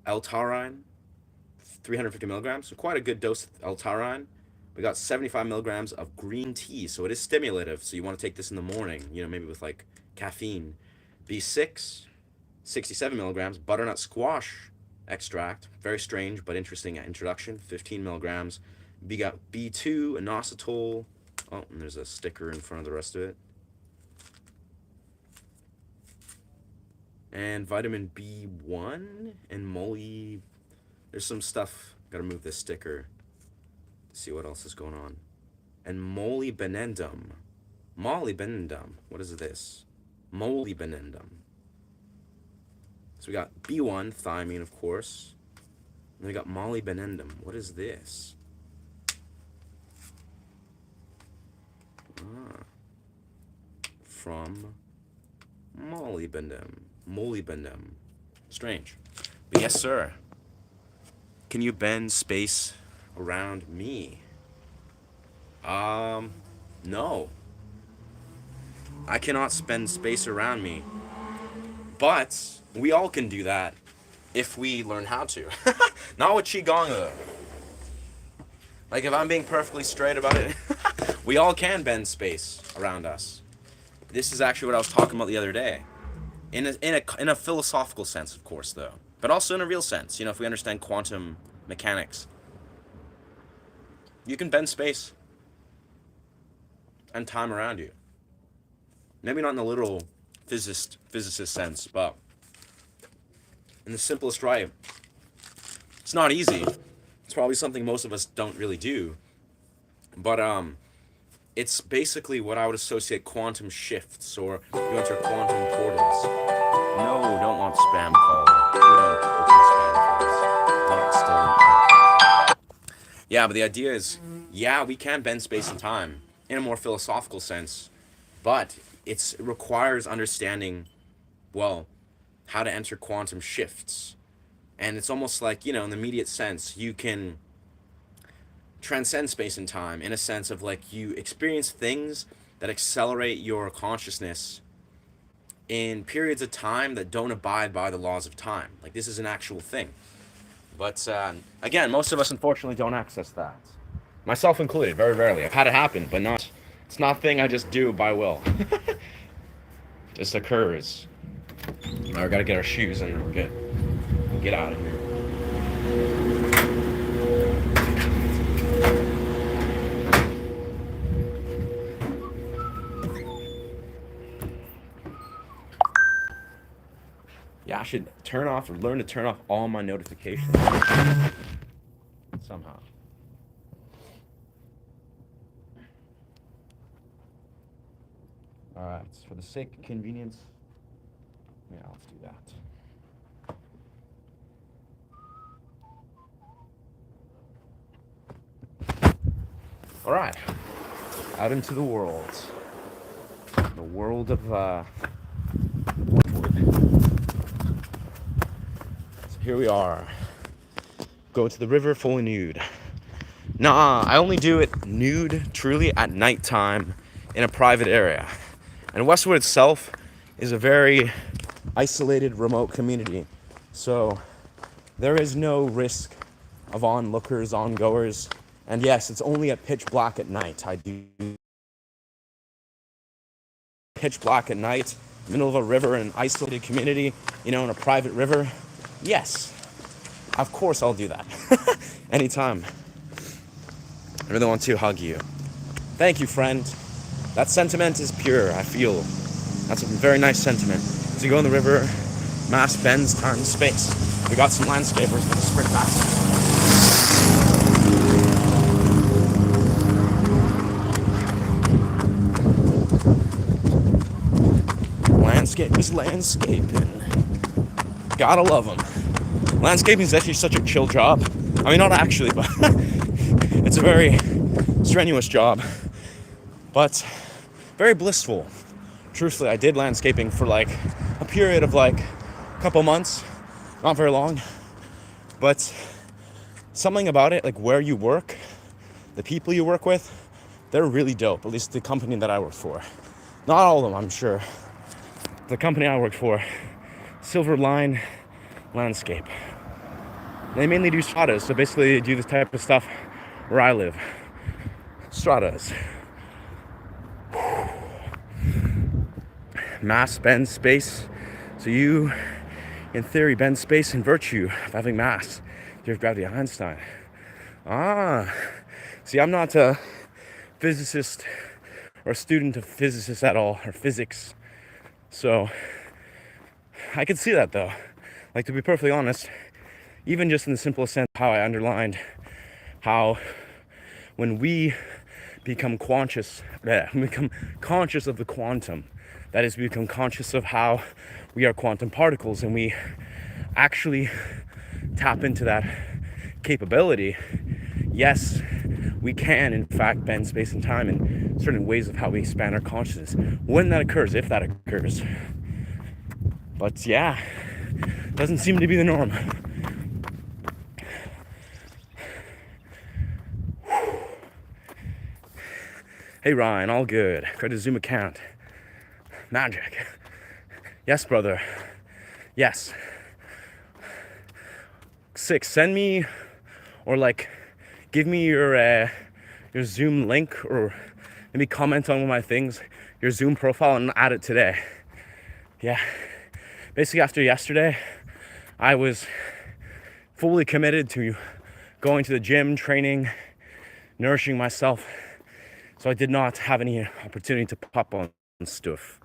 L-taurine, 350 milligrams. So quite a good dose of L-taurine. We got 75 milligrams of green tea. So it is stimulative. So you want to take this in the morning, maybe with like caffeine. B6, 67 milligrams, butternut squash extract. Very strange but interesting introduction. 15 milligrams. We got B2, inositol. Oh, and there's a sticker in front of the rest of it. And vitamin B1 and moly. There's some stuff. Gotta move this sticker to see what else is going on. And molybdenum. Molybdenum. What is this? Molybdenum. So we got B1, thiamine, of course. And then we got molybdenum. What is this? From molybdenum. Molybdenum. Strange. But yes, sir. Can you bend space around me? No. I cannot spend space around me. But we all can do that if we learn how to. Not with Qigong, though. Like, if I'm being perfectly straight about it, we all can bend space around us. This is actually what I was talking about the other day. In a philosophical sense, of course, though. But also in a real sense. You know, if we understand quantum mechanics, you can bend space and time around you. Maybe not in the literal physicist sense, but in the simplest way. It's not easy. It's probably something most of us don't really do. But it's basically what I would associate quantum shifts, or you enter quantum portals. No, don't want spam call. We don't open spam calls. Not still. Yeah, but the idea is, yeah, we can bend space and time in a more philosophical sense, but it requires understanding, well, how to enter quantum shifts. And it's almost like, in the immediate sense, you can transcend space and time in a sense of like you experience things that accelerate your consciousness in periods of time that don't abide by the laws of time. Like, this is an actual thing. But again, most of us unfortunately don't access that. Myself included, very rarely. I've had it happen, but it's not a thing I just do by will. Just occurs. Now we gotta get our shoes and get out of here. Yeah, I should learn to turn off all my notifications somehow. All right, for the sake of convenience, yeah, let's do that. All right, out into the world of so here we are. Go to the river fully nude. Nah, I only do it nude, truly, at nighttime in a private area. And Westwood itself is a very isolated, remote community. So there is no risk of onlookers, ongoers. And yes, it's only at pitch black at night. I do pitch black at night, middle of a river, in an isolated community, in a private river. Yes, of course I'll do that. Anytime. I really want to hug you. Thank you, friend. That sentiment is pure, I feel. That's a very nice sentiment. So you go in the river, mass bends, time, space. We got some landscapers for the sprint back. Landscaping. Gotta love them. Landscaping is actually such a chill job. I mean, not actually, but it's a very strenuous job. But very blissful. Truthfully, I did landscaping for like a period of like a couple months. Not very long. But something about it, like where you work, the people you work with, they're really dope. At least the company that I work for. Not all of them, I'm sure. The company I work for, Silver Line Landscape. They mainly do stratas, so basically they do this type of stuff where I live. Stratas. Mass bends space. So you, in theory, bend space in virtue of having mass. Theory of gravity, Einstein. See, I'm not a physicist or a student of physicists at all, or physics. So I could see that though. Like, to be perfectly honest, even just in the simplest sense, how I underlined how when we become conscious of the quantum, that is, we become conscious of how we are quantum particles, and we actually tap into that capability. Yes, we can in fact bend space and time in certain ways of how we expand our consciousness, when that occurs, if that occurs. But yeah, doesn't seem to be the norm. Hey Ryan, all good. Create a Zoom account. Magic. Yes, brother. Yes. 6. Send me, or like, give me your Zoom link, or maybe comment on one of my things, your Zoom profile, and add it today. Yeah. Basically, after yesterday, I was fully committed to going to the gym, training, nourishing myself. So I did not have any opportunity to pop on stuff.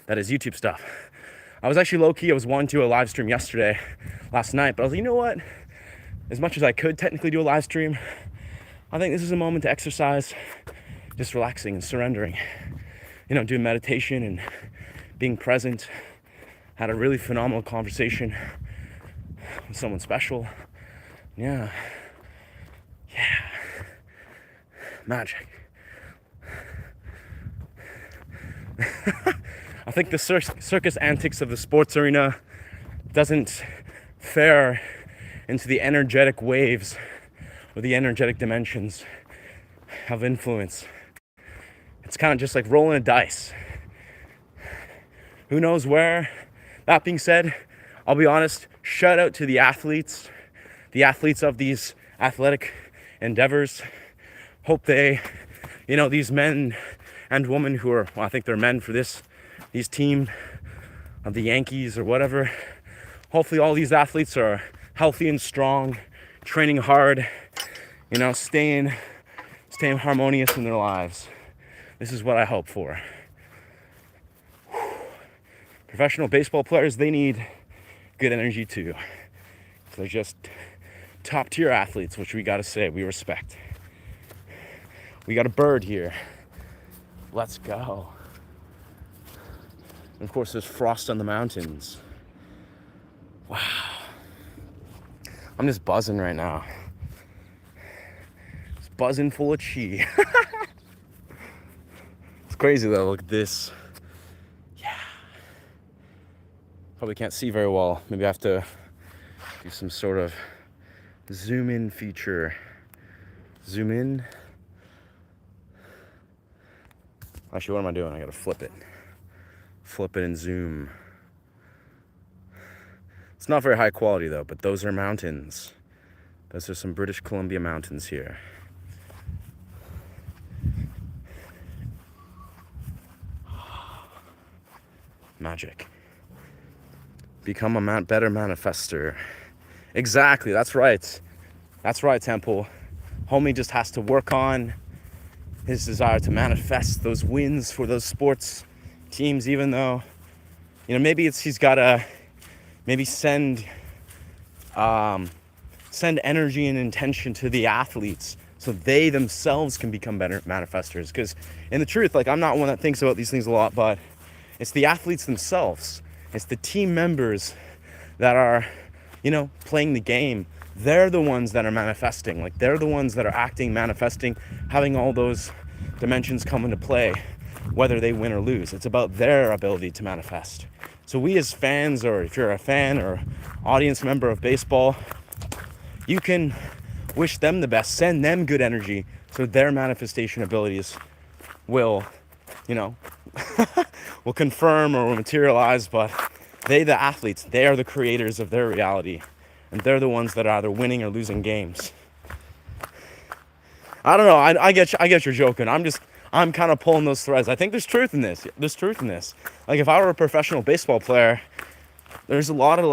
That is YouTube stuff. I was actually low-key, I was wanting to do a live stream last night, but I was like, you know what? As much as I could technically do a live stream, I think this is a moment to exercise, just relaxing and surrendering. Doing meditation and being present. Had a really phenomenal conversation with someone special. Yeah. Magic. I think the circus antics of the sports arena doesn't fare into the energetic waves or the energetic dimensions of influence. It's kind of just like rolling a dice. Who knows where? That being said, I'll be honest, shout out to the athletes of these athletic endeavors. Hope they, these men and women who are, well, I think they're men for these team of the Yankees or whatever. Hopefully all these athletes are healthy and strong, training hard, staying harmonious in their lives. This is what I hope for. Professional baseball players, they need good energy too. They're just top tier athletes, which we gotta say, we respect. We got a bird here. Let's go. And of course, there's frost on the mountains. Wow. I'm just buzzing right now. It's buzzing full of chi. It's crazy though, look at this. Yeah. Probably can't see very well. Maybe I have to do some sort of zoom in feature. Zoom in. Actually, what am I doing? I gotta flip it. Flip it and zoom. It's not very high quality though, but those are mountains. Those are some British Columbia mountains here. Magic. Become a better manifester. Exactly, that's right. That's right, Temple. Homie just has to work on his desire to manifest those wins for those sports teams, even though, maybe he's got to maybe send energy and intention to the athletes so they themselves can become better manifestors. Because in the truth, I'm not one that thinks about these things a lot, but it's the athletes themselves. It's the team members that are, playing the game. They're the ones that are manifesting. They're the ones that are acting, manifesting, having all those dimensions come into play, whether they win or lose. It's about their ability to manifest. So we as fans, or if you're a fan or audience member of baseball, you can wish them the best, send them good energy so their manifestation abilities will, will confirm or will materialize. But the athletes, they are the creators of their reality. And they're the ones that are either winning or losing games. I don't know. I get you're joking. I'm kind of pulling those threads. I think there's truth in this. If I were a professional baseball player, there's a lot of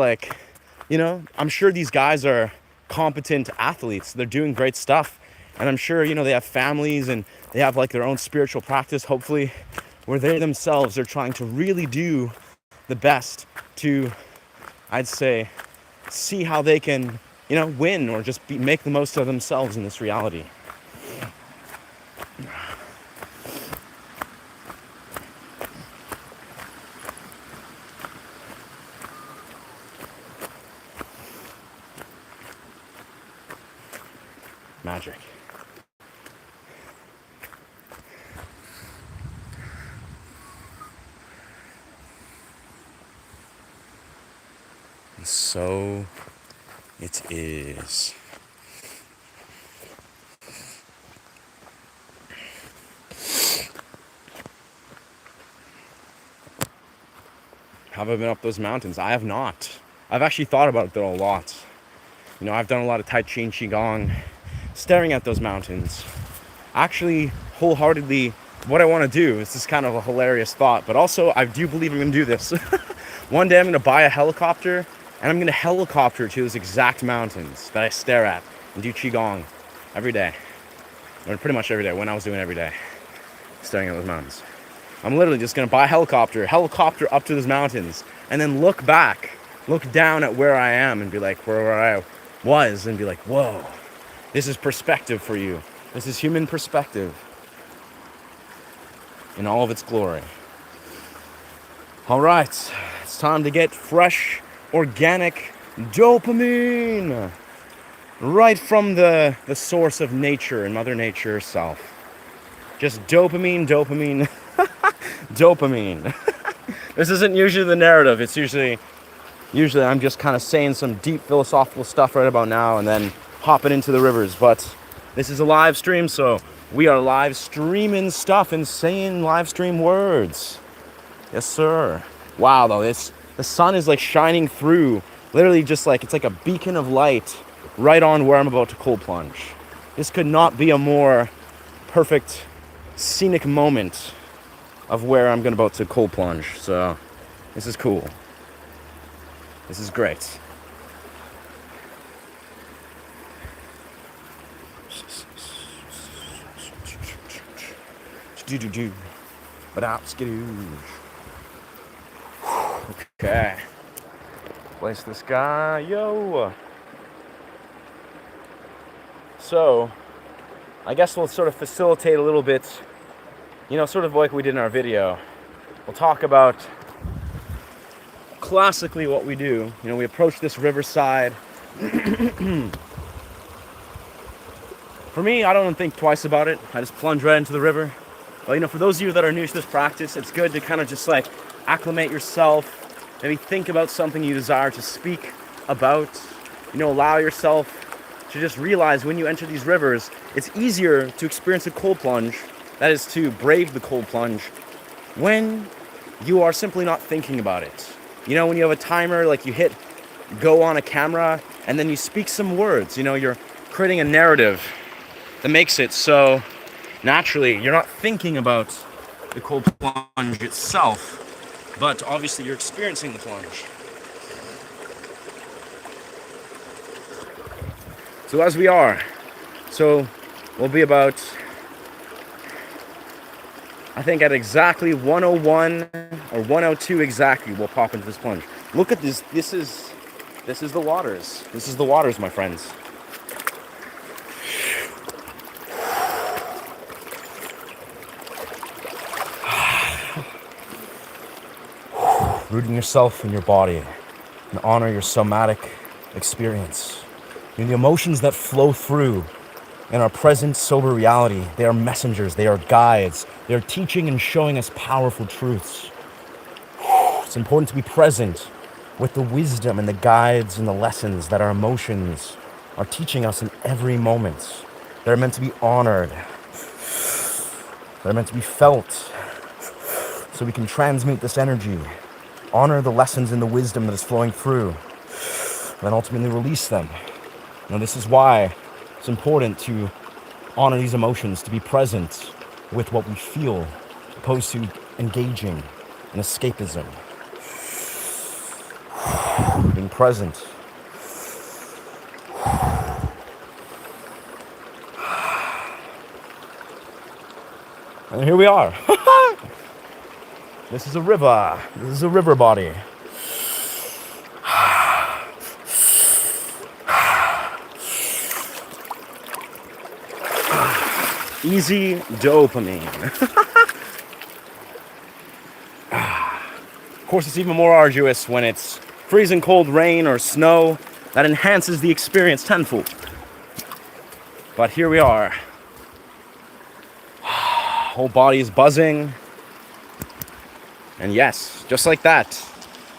I'm sure these guys are competent athletes. They're doing great stuff. And I'm sure, they have families and they have their own spiritual practice, hopefully, where they themselves are trying to really do the best to, I'd say, see how they can, win or just make the most of themselves in this reality. Magic. And so it is. Have I been up those mountains? I have not. I've actually thought about it though a lot. You know, I've done a lot of Tai Chi and Qigong, staring at those mountains. Actually, wholeheartedly, what I want to do, this is kind of a hilarious thought, but also I do believe I'm going to do this. One day I'm going to buy a helicopter, and I'm going to helicopter to those exact mountains that I stare at and do Qigong every day. Or pretty much every day, when I was doing it every day, staring at those mountains. I'm literally just going to buy a helicopter up to those mountains, and then look back, look down at where I am and be like, where I was, and be like, whoa, this is perspective for you. This is human perspective in all of its glory. All right, it's time to get fresh, organic dopamine right from the source of nature and Mother Nature herself. Just dopamine, dopamine. This isn't usually the narrative. It's usually I'm just kind of saying some deep philosophical stuff right about now and then hopping into the rivers. But this is a live stream, so we are live streaming stuff and saying live stream words. Yes, sir. Wow, though, the sun is like shining through, literally just like, it's like a beacon of light right on where I'm about to cold plunge. This could not be a more perfect scenic moment of where I'm about to cold plunge. So this is cool. This is great. Okay. Place this guy. Yo. So, I guess we'll sort of facilitate a little bit, you know, sort of like we did in our video. We'll talk about classically what we do. You know, we approach this riverside. For me, I don't even think twice about it. I just plunge right into the river. But, you know, for those of you that are new to this practice, it's good to kind of just like acclimate yourself. Maybe think about something you desire to speak about. You know, allow yourself to just realize when you enter these rivers, it's easier to experience a cold plunge, that is to brave the cold plunge, when you are simply not thinking about it. You know, when you have a timer, like you hit go on a camera, and then you speak some words, you know, you're creating a narrative that makes it so naturally you're not thinking about the cold plunge itself, but obviously you're experiencing the plunge. So as we are, so we'll be about, I think at exactly 101 or 102 exactly, we'll pop into this plunge. Look at this. This is the waters. This is the waters, my friends. Rooting yourself in your body and honor your somatic experience. And the emotions that flow through in our present sober reality, they are messengers, they are guides, they are teaching and showing us powerful truths. It's important to be present with the wisdom and the guides and the lessons that our emotions are teaching us in every moment. They're meant to be honored. They're meant to be felt so we can transmute this energy, honor the lessons and the wisdom that is flowing through, and then ultimately release them. Now, this is why it's important to honor these emotions, to be present with what we feel, opposed to engaging in escapism. Being present. And here we are. This is a river. This is a river body. Easy dopamine. Of course, it's even more arduous when it's freezing cold rain or snow. That enhances the experience tenfold. But here we are. Whole body is buzzing. And yes, just like that,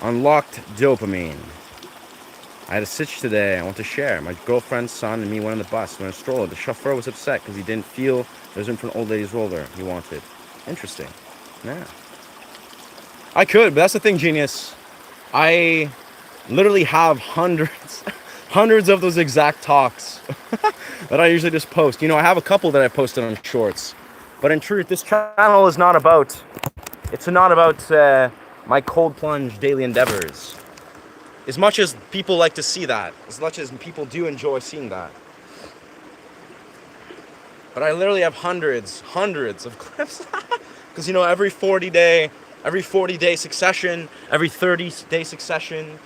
unlocked dopamine. I had a sitch today I want to share. My girlfriend's son and me went on the bus. We went on a stroller. The chauffeur was upset because he didn't feel there was room for an old lady's roller he wanted. Interesting. Yeah. I could, but that's the thing, genius. I literally have hundreds, hundreds of those exact talks that I usually just post. I have a couple that I posted on shorts, but in truth, this channel is not about. It's not about my cold plunge daily endeavors. As much as people like to see that, as much as people do enjoy seeing that. But I literally have hundreds of clips. Because every 40-day succession, every 30-day succession,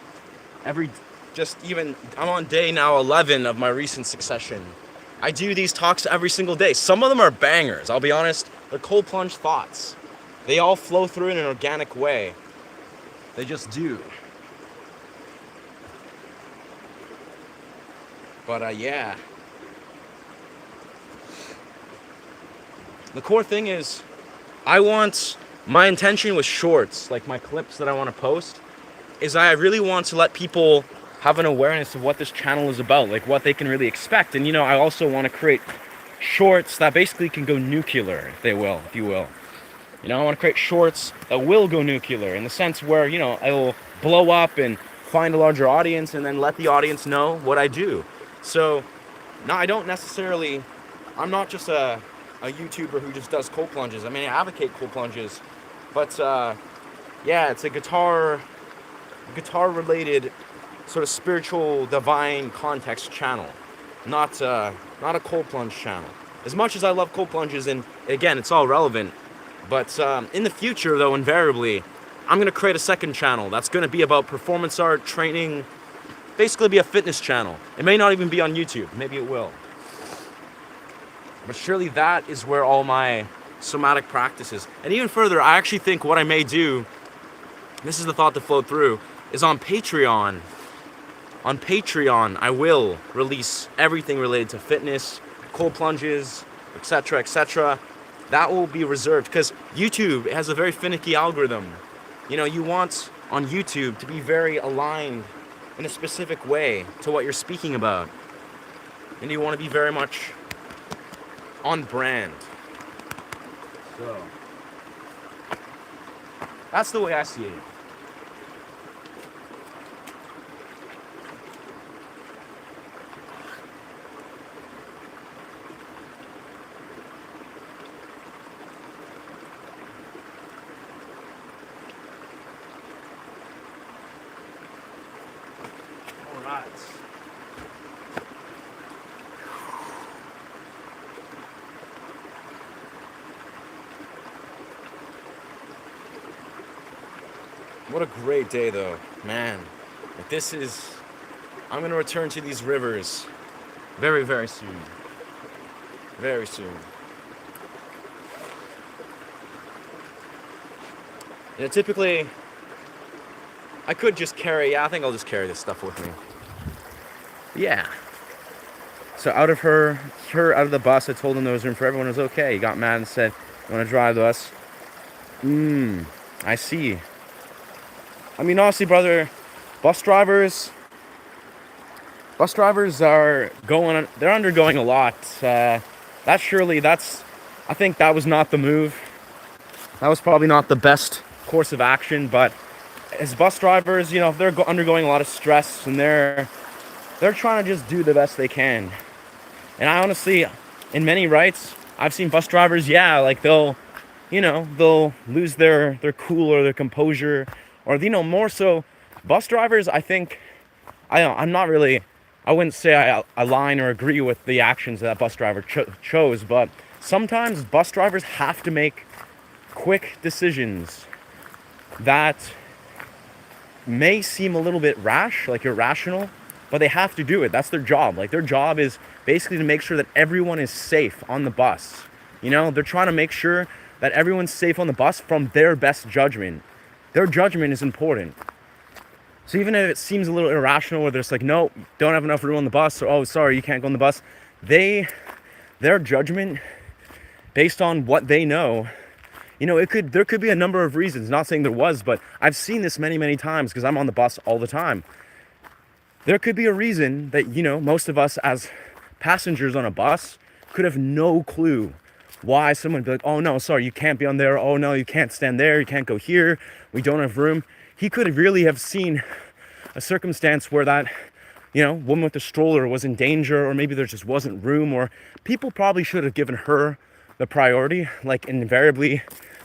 I'm on day now 11 of my recent succession. I do these talks every single day. Some of them are bangers, I'll be honest. They're cold plunge thoughts. They all flow through in an organic way. They just do. But yeah. The core thing is, my intention with shorts, like my clips that I want to post, is I really want to let people have an awareness of what this channel is about, like what they can really expect. And I also want to create shorts that basically can go nuclear, if you will. I want to create shorts that will go nuclear in the sense where, I will blow up and find a larger audience and then let the audience know what I do. So, no, I'm not just a YouTuber who just does cold plunges. I mean, I advocate cold plunges, but yeah, it's a guitar related sort of spiritual divine context channel, not a cold plunge channel. As much as I love cold plunges, and again, it's all relevant, but in the future though, invariably, I'm going to create a second channel that's going to be about performance art, training, basically be a fitness channel. It may not even be on YouTube, maybe it will. But surely that is where all my somatic practices, and even further, I actually think what I may do, this is the thought that flowed through, is on Patreon. On Patreon, I will release everything related to fitness, cold plunges, etc., etc. That will be reserved because YouTube has a very finicky algorithm. You want on YouTube to be very aligned in a specific way to what you're speaking about. And you want to be very much on brand. So, that's the way I see it. Alright. What a great day though, man. I'm gonna return to these rivers very, very soon. Very soon. Typically, I could just I think I'll just carry this stuff with me. Yeah. So out of the bus, I told him there was room for everyone. It was okay. He got mad and said, "You want to drive the bus?" I see. I mean, honestly, brother, bus drivers they're undergoing a lot. I think that was not the move. That was probably not the best course of action, but as bus drivers, if they're undergoing a lot of stress and they're trying to just do the best they can. And I honestly, in many rights, I've seen bus drivers, they'll lose their cool or their composure, or more so, bus drivers. I think I wouldn't say I align or agree with the actions that bus driver chose, but sometimes bus drivers have to make quick decisions that may seem a little bit rash, like irrational, but they have to do it. That's their job. Like, their job is basically to make sure that everyone is safe on the bus. They're trying to make sure that everyone's safe on the bus from their best judgment. Their judgment is important. So even if it seems a little irrational, where they're just like, no, don't have enough room on the bus, or, oh, sorry, you can't go on the bus, their judgment, based on what they know, there could be a number of reasons. Not saying there was, but I've seen this many, many times because I'm on the bus all the time. There could be a reason that, most of us as passengers on a bus could have no clue why someone would be like, oh no, sorry, you can't be on there. Oh no, you can't stand there. You can't go here. We don't have room. he could really have seen a circumstance where that, woman with the stroller was in danger, or maybe there just wasn't room, or people probably should have given her the priority. Like, invariably,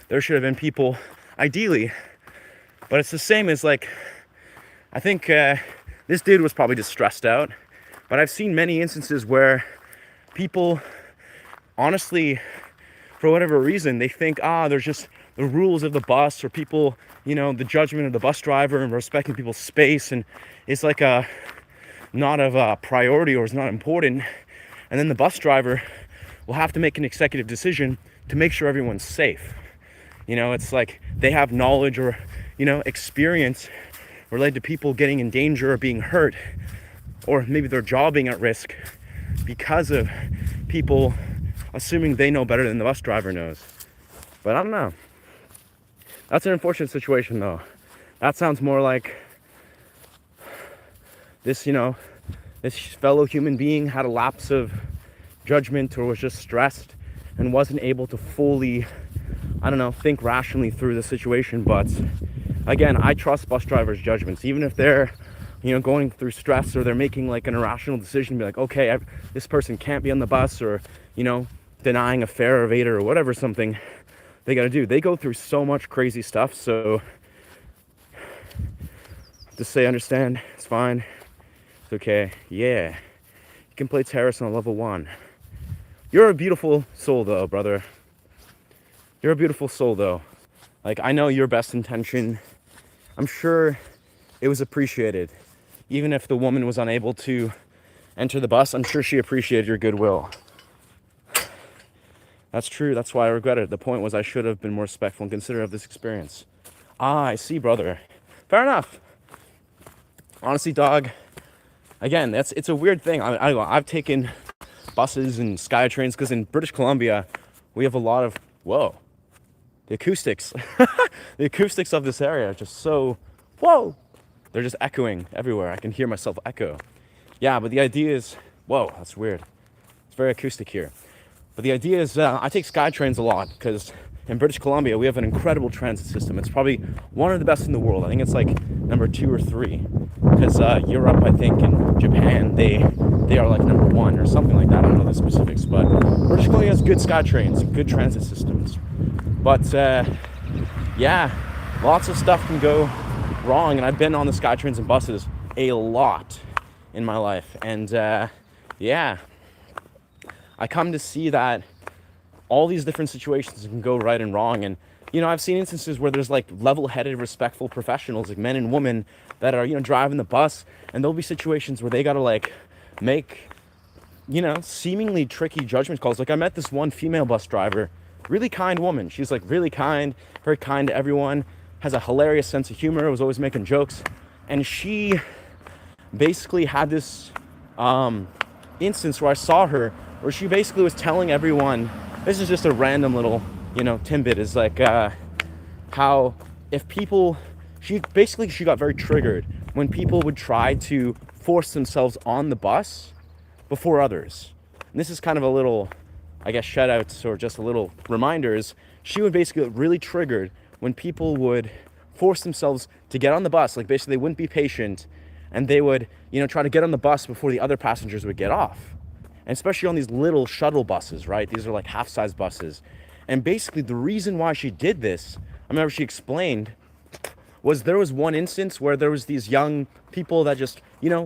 there should have been people, ideally. But it's the same as, like, I think this dude was probably just stressed out. But I've seen many instances where people, honestly, for whatever reason, they think, there's just the rules of the bus, or people, the judgment of the bus driver and respecting people's space, and it's like not of a priority, or is not important. And then the bus driver will have to make an executive decision to make sure everyone's safe. It's like they have knowledge or, experience related to people getting in danger or being hurt, or maybe their job being at risk because of people assuming they know better than the bus driver knows. But I don't know. That's an unfortunate situation, though. That sounds more like this, this fellow human being had a lapse of judgment, or was just stressed and wasn't able to fully, think rationally through the situation. But again, I trust bus drivers' judgments, even if they're, going through stress, or they're making like an irrational decision, be like, okay, this person can't be on the bus, or, denying a fare evader, or whatever, something they gotta do. They go through so much crazy stuff, so just say, understand, it's fine, it's okay, yeah. You can play terrace on level 1. You're a beautiful soul, though, brother. You're a beautiful soul, though. Like, I know your best intention. I'm sure it was appreciated. Even if the woman was unable to enter the bus, I'm sure she appreciated your goodwill. That's true. That's why I regret it. The point was I should have been more respectful and considerate of this experience. I see, brother. Fair enough. Honestly, dog, again, it's a weird thing. I've taken buses and sky trains because in British Columbia, we have a lot of, the acoustics. The acoustics of this area are just so, they're just echoing everywhere. I can hear myself echo. Yeah, but the idea is, that's weird. It's very acoustic here. But the idea is, I take sky trains a lot because in British Columbia, we have an incredible transit system. It's probably one of the best in the world. I think it's like number 2 or 3. Because Europe, I think, and Japan, they are like number 1 or something like that. I don't know the specifics. But British Columbia has good sky trains, good transit systems. But yeah, lots of stuff can go wrong. And I've been on the sky trains and buses a lot in my life. And yeah, I come to see that all these different situations can go right and wrong. And, I've seen instances where there's like level-headed, respectful professionals, like men and women that are, driving the bus. And there'll be situations where they got to like make, seemingly tricky judgment calls. Like I met this one female bus driver, really kind woman. She's like really kind, very kind to everyone, has a hilarious sense of humor, was always making jokes. And she basically had this instance where I saw her, where she basically was telling everyone, this is just a random little, tidbit, is like how if people, she got very triggered when people would try to force themselves on the bus before others. And this is kind of a little, I guess, shout outs or just a little reminders. She would basically get really triggered when people would force themselves to get on the bus. Like basically they wouldn't be patient and they would, try to get on the bus before the other passengers would get off. And especially on these little shuttle buses, right? These are like half-size buses. And basically the reason why she did this, I remember she explained, was there was one instance where there was these young people that just,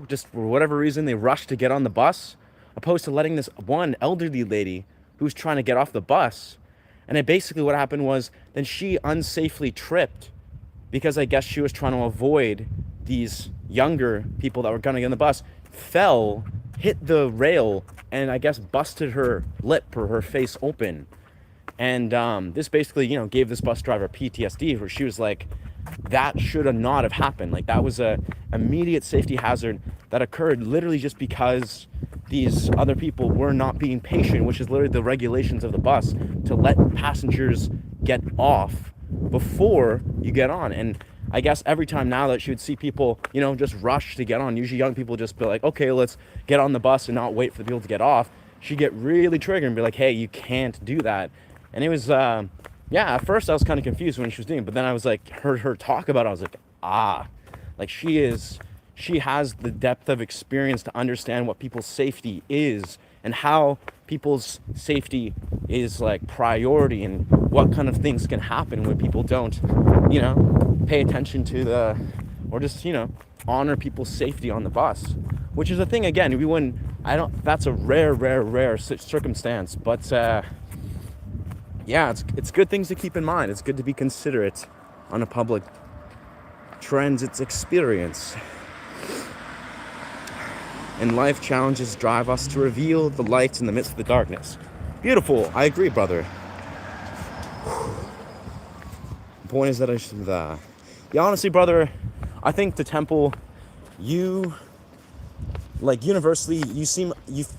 just for whatever reason, they rushed to get on the bus, opposed to letting this one elderly lady who was trying to get off the bus. And it basically what happened was then she unsafely tripped because I guess she was trying to avoid these younger people that were going to get on the bus, fell, hit the rail, and I guess busted her lip or her face open. And this basically, gave this bus driver PTSD, where she was like, that should have not have happened. Like that was a immediate safety hazard that occurred literally just because these other people were not being patient, which is literally the regulations of the bus, to let passengers get off before you get on. And I guess every time now that she would see people, just rush to get on, usually young people just be like, okay, let's get on the bus and not wait for the people to get off. She'd get really triggered and be like, hey, you can't do that. And it was, at first I was kind of confused when she was doing it, but then I was like, heard her talk about it. I was like, like she has the depth of experience to understand what people's safety is and how people's safety is like priority and what kind of things can happen when people don't, pay attention to or just, honor people's safety on the bus, which is a thing, again, we wouldn't, I don't, that's a rare circumstance, but yeah, it's good things to keep in mind. It's good to be considerate on a public transit experience. And life challenges drive us to reveal the light in the midst of the darkness. Beautiful. I agree, brother. The point is that yeah, honestly, brother, I think the temple, universally,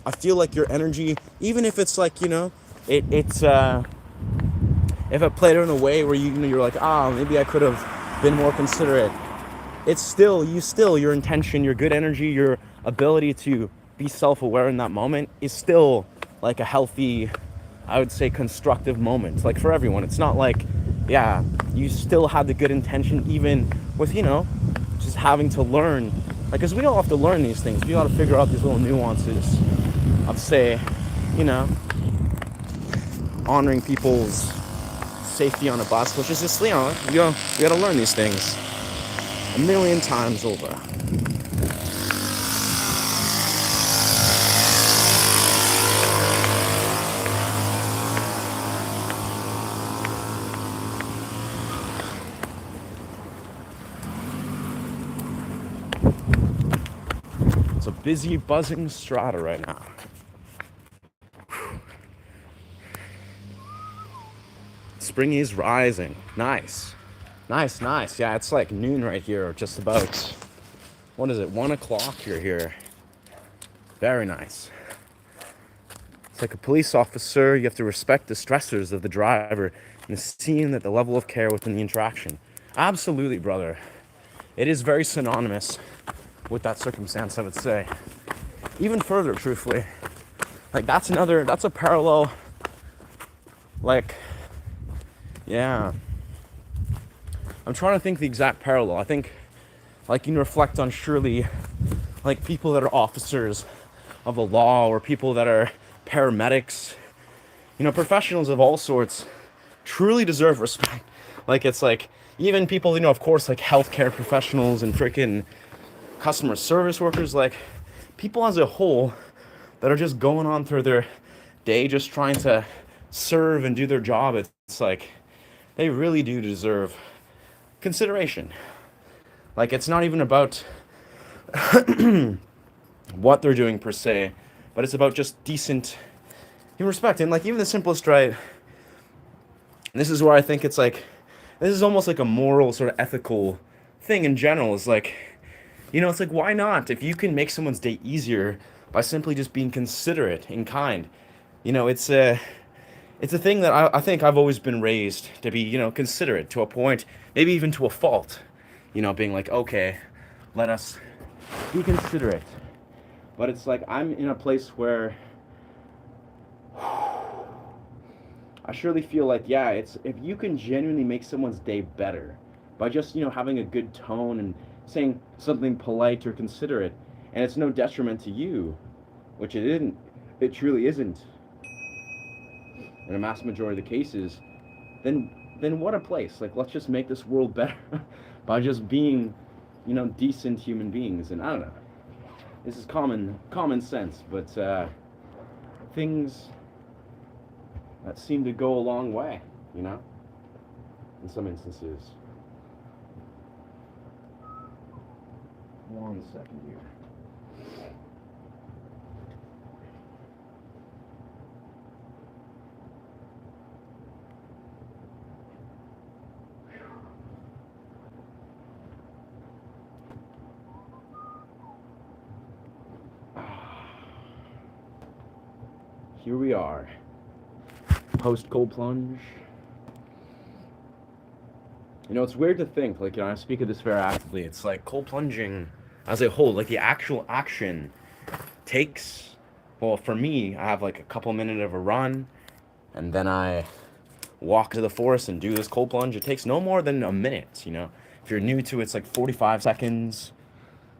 I feel like your energy, even if it's like, it's if it played in a way where you're like, maybe I could have been more considerate. It's still your intention, your good energy, your ability to be self-aware in that moment is still like a healthy, I would say, constructive moment. Like for everyone, it's not like, yeah, you still have the good intention even with, just having to learn. Like, because we all have to learn these things. We got to figure out these little nuances of, say, honoring people's safety on a bus, which is just, we got to learn these things a million times over. It's a busy, buzzing strata right now. Spring is rising. Nice. Yeah, it's like noon right here, just about. What is it? 1 o'clock you're here. Very nice. It's like a police officer, you have to respect the stressors of the driver and the scene at the level of care within the interaction. Absolutely, brother. It is very synonymous with that circumstance, I would say. Even further, truthfully. Like, that's a parallel, like, yeah. I'm trying to think the exact parallel. I think, like, you can reflect on surely, like, people that are officers of the law or people that are paramedics, professionals of all sorts truly deserve respect. Like, it's like, even people, of course, like healthcare professionals and freaking customer service workers, like, people as a whole that are just going on through their day just trying to serve and do their job, it's like, they really do deserve consideration. Like, it's not even about what they're doing per se, but it's about just decent respect. And like, even the simplest, right? This is where I think it's like, this is almost like a moral sort of ethical thing in general. Is like, it's like, why not? If you can make someone's day easier by simply just being considerate and kind, it's a thing that I think I've always been raised to be, considerate to a point, maybe even to a fault, being like, okay, let us be considerate. But it's like, I'm in a place where I surely feel like, yeah, it's, if you can genuinely make someone's day better by just, having a good tone and saying something polite or considerate, and it's no detriment to you, which it truly isn't in a mass majority of the cases, then what a place. Like, let's just make this world better by just being, decent human beings. And I don't know, this is common sense, but things that seem to go a long way, in some instances. 1 second here. Here we are, post cold plunge. It's weird to think, like, I speak of this very actively. It's like cold plunging as a whole, like the actual action takes, well, for me, I have like a couple minutes of a run, and then I walk to the forest and do this cold plunge. It takes no more than a minute, If you're new to it, it's like 45 seconds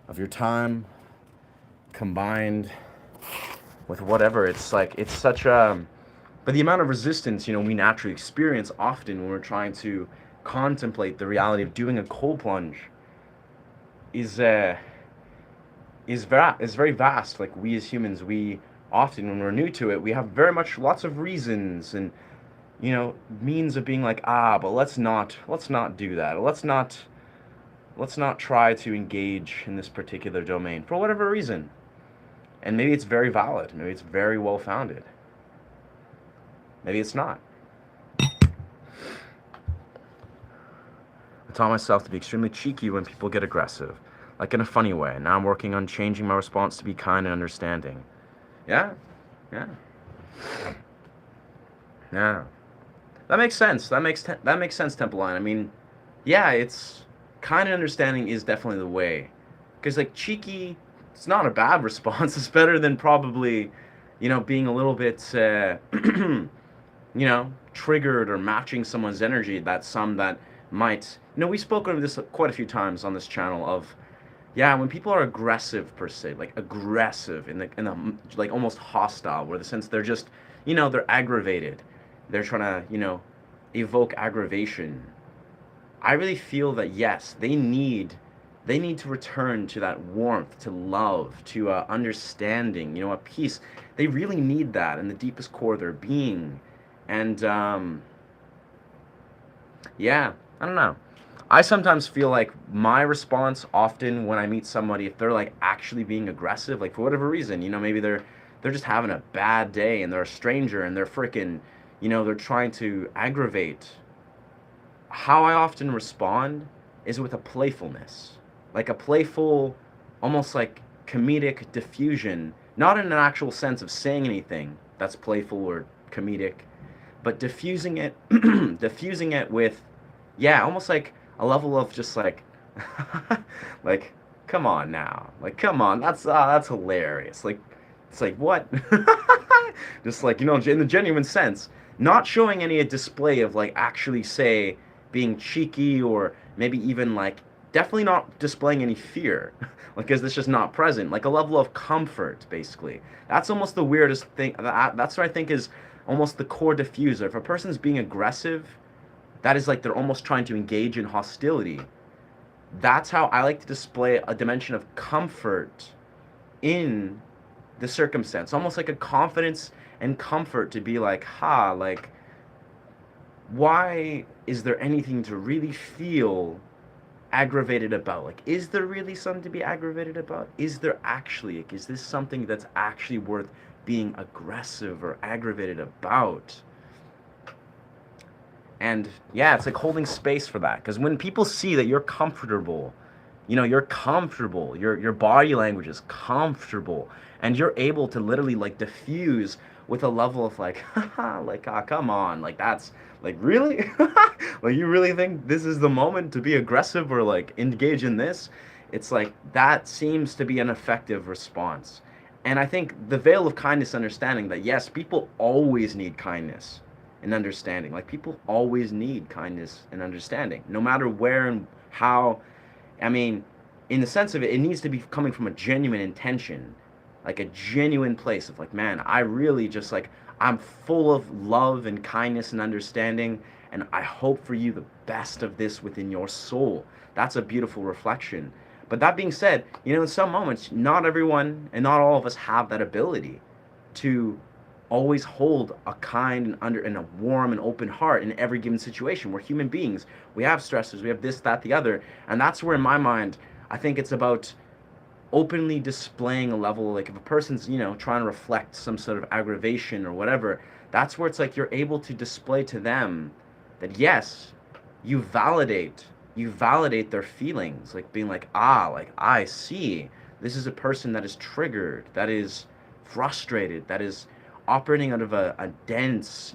of your time combined with whatever. It's like, it's such a, but the amount of resistance, we naturally experience often when we're trying to contemplate the reality of doing a cold plunge is is very vast. Like, we as humans, we often, when we're new to it, we have very much lots of reasons and means of being like, but let's not do that. Let's not try to engage in this particular domain for whatever reason. And maybe it's very valid. Maybe it's very well founded. Maybe it's not. I taught myself to be extremely cheeky when people get aggressive, like in a funny way. Now I'm working on changing my response to be kind and understanding. Yeah, yeah, yeah. That makes sense. That makes sense, Temple Line. I mean, yeah, it's kind and understanding is definitely the way, because like cheeky, it's not a bad response. It's better than probably, being a little bit, triggered or matching someone's energy. That's some that might, we've spoken of this quite a few times on this channel of, yeah, when people are aggressive per se, like aggressive in the like almost hostile, where the sense they're just, they're aggravated, they're trying to, evoke aggravation. I really feel that yes, they need to return to that warmth, to love, to understanding, a peace. They really need that in the deepest core of their being. And yeah, I don't know. I sometimes feel like my response often when I meet somebody, if they're like actually being aggressive, like for whatever reason, maybe they're just having a bad day and they're a stranger and they're freaking, they're trying to aggravate. How I often respond is with a playfulness, like a playful, almost like comedic diffusion, not in an actual sense of saying anything that's playful or comedic, but diffusing it, diffusing it with, yeah, almost like a level of just like, like, come on now, like, come on, that's hilarious, like, it's like what, just like in the genuine sense, not showing any display of like actually say being cheeky or maybe even like definitely not displaying any fear like because it's just not present, like a level of comfort basically. That's almost the weirdest thing. That's what I think is almost the core diffuser. If a person's being aggressive, that is like they're almost trying to engage in hostility. That's how I like to display a dimension of comfort in the circumstance, almost like a confidence and comfort to be like, like, why is there anything to really feel aggravated about? Like, is there really something to be aggravated about? Is there actually, like, is this something that's actually worth being aggressive or aggravated about? And yeah, it's like holding space for that, because when people see that you're comfortable, you're comfortable, your body language is comfortable, and you're able to literally like diffuse with a level of like, like, come on, like that's like really, like you really think this is the moment to be aggressive or like engage in this? It's like that seems to be an effective response. And I think the veil of kindness, understanding that yes, people always need kindness and understanding. Like people always need kindness and understanding, no matter where and how. I mean, in the sense of it, it needs to be coming from a genuine intention, like a genuine place of like, man, I really just like, I'm full of love and kindness and understanding, and I hope for you the best of this within your soul. That's a beautiful reflection. But that being said, in some moments, not everyone and not all of us have that ability to always hold a kind and a warm and open heart in every given situation. We're human beings. We have stressors. We have this, that, the other. And that's where, in my mind, I think it's about openly displaying a level, like if a person's, trying to reflect some sort of aggravation or whatever, that's where it's like you're able to display to them that, yes, you validate their feelings, like being like, like I see, this is a person that is triggered, that is frustrated, that is operating out of a dense,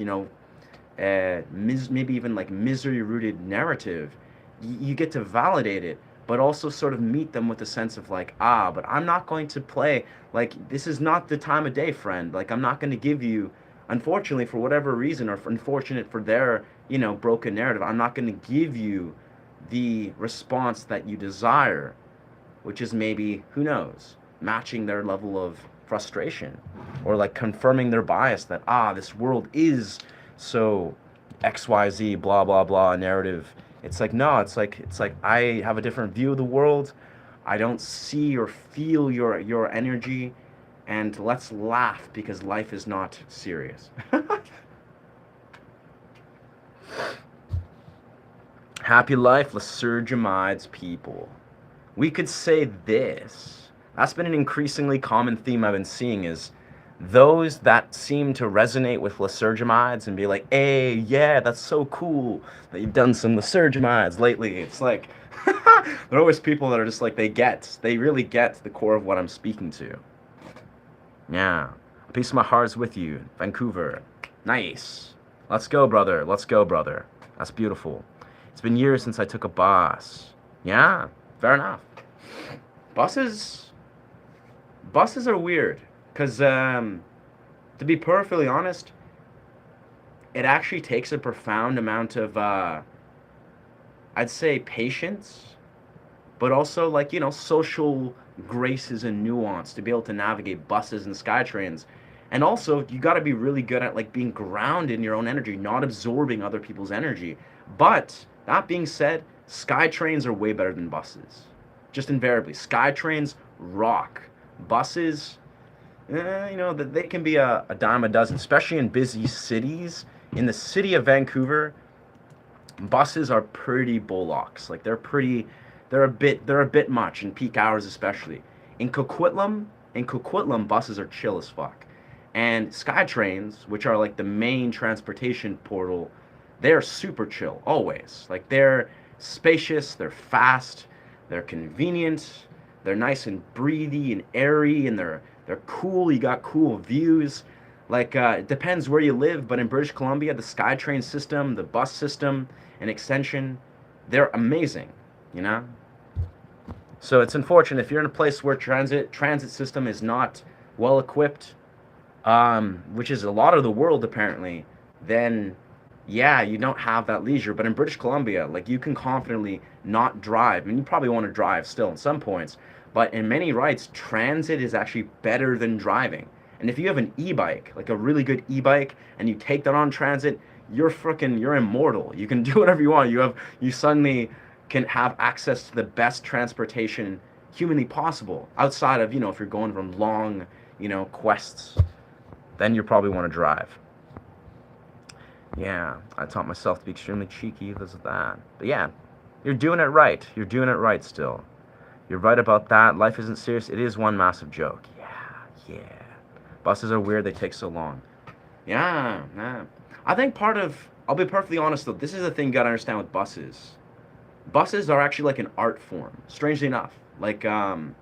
maybe even like misery-rooted narrative. You get to validate it, but also sort of meet them with a sense of like, but I'm not going to play, like, this is not the time of day, friend. Like, I'm not going to give you, unfortunately, for whatever reason, or unfortunate for their, broken narrative, I'm not going to give you the response that you desire, which is maybe, who knows, matching their level of frustration, or like confirming their bias that, this world is so XYZ, blah, blah, blah narrative. It's like, no, it's like I have a different view of the world. I don't see or feel your energy, and let's laugh because life is not serious. Happy life, Lysergamides people. We could say this. That's been an increasingly common theme I've been seeing, is those that seem to resonate with Lysergamides and be like, hey, yeah, that's so cool that you've done some Lysergamides lately. It's like, there are always people that are just like, they really get the core of what I'm speaking to. Yeah. A piece of my heart is with you, Vancouver. Nice. Let's go, brother. Let's go, brother. That's beautiful. It's been years since I took a bus. Yeah, fair enough. Buses are weird, because to be perfectly honest, it actually takes a profound amount of I'd say patience, but also, like, social graces and nuance to be able to navigate buses and skytrains. And also, you got to be really good at, like, being grounded in your own energy, not absorbing other people's energy. But that being said, skytrains are way better than buses. Just invariably, skytrains rock. Buses, they can be a dime a dozen, especially in busy cities. In the city of Vancouver, buses are pretty bullocks. Like, they're a bit much in peak hours, especially. In Coquitlam, buses are chill as fuck. And Skytrains, which are like the main transportation portal, they're super chill always. Like, they're spacious, they're fast, they're convenient, they're nice and breathy and airy, and they're cool. You got cool views. Like, it depends where you live, but in British Columbia, the SkyTrain system, the bus system, and extension, they're amazing, you know? So it's unfortunate if you're in a place where transit system is not well equipped, which is a lot of the world apparently, then yeah, you don't have that leisure. But in British Columbia, like, you can confidently not drive. I mean, you probably want to drive still in some points, but in many rights, transit is actually better than driving. And if you have an e-bike, like a really good e-bike, and you take that on transit, you're immortal. You can do whatever you want. You suddenly can have access to the best transportation humanly possible, outside of, if you're going from long, quests, then you probably want to drive. Yeah, I taught myself to be extremely cheeky because of that. But yeah, you're doing it right. You're doing it right still. You're right about that. Life isn't serious. It is one massive joke. Yeah. Buses are weird. They take so long. Yeah. I think I'll be perfectly honest though, this is the thing you gotta understand with buses. Buses are actually like an art form, strangely enough. Like, and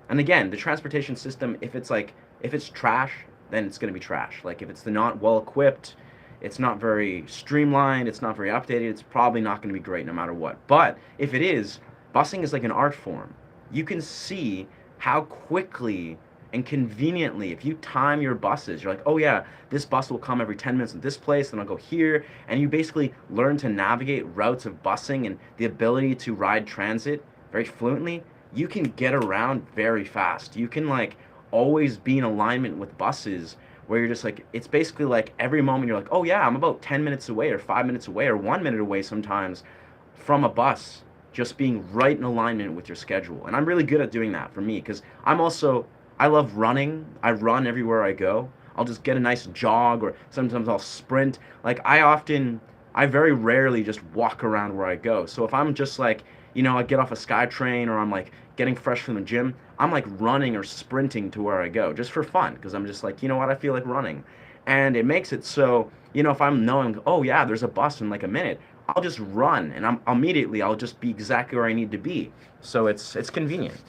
again, the transportation system, if it's trash, then it's gonna be trash. Like, if it's not well equipped, it's not very streamlined, it's not very updated, it's probably not going to be great no matter what. But if it is, busing is like an art form. You can see how quickly and conveniently, if you time your buses, you're like, oh yeah, this bus will come every 10 minutes at this place, then I'll go here, and you basically learn to navigate routes of busing and the ability to ride transit very fluently. You can get around very fast. You can, like, always be in alignment with buses, where you're just like, it's basically like every moment you're like, oh yeah, I'm about 10 minutes away or 5 minutes away or 1 minute away sometimes from a bus, just being right in alignment with your schedule. And I'm really good at doing that for me, because I love running. I run everywhere I go. I'll just get a nice jog, or sometimes I'll sprint. Like, I very rarely just walk around where I go. So if I'm just like, I get off a SkyTrain, or I'm like getting fresh from the gym, I'm like running or sprinting to where I go just for fun, because I'm just like, I feel like running. And it makes it so, if I'm knowing, oh yeah, there's a bus in like a minute, I'll just run, and I'll just be exactly where I need to be. So it's convenient.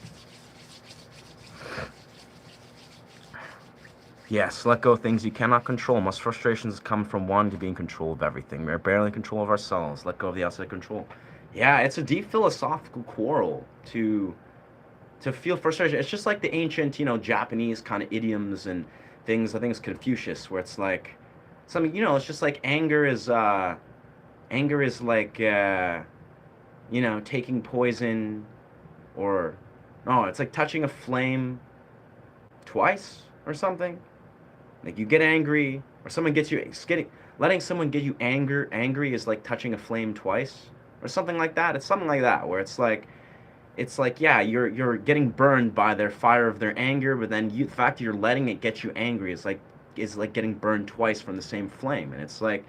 Yes, let go of things you cannot control. Most frustrations come from wanting to be in control of everything. We're barely in control of ourselves. Let go of the outside control. Yeah, it's a deep philosophical quarrel to feel frustration. It's just like the ancient, Japanese kind of idioms and things. I think it's Confucius, where it's like something, it's just like anger is like, you know, taking poison, or no, it's like touching a flame twice or something. Like you get angry, or someone gets you. It's getting letting someone get you angry is like touching a flame twice, or something like that. It's something like that where it's like yeah, you're getting burned by their fire of their anger, but then the fact that you're letting it get you angry is like getting burned twice from the same flame, and it's like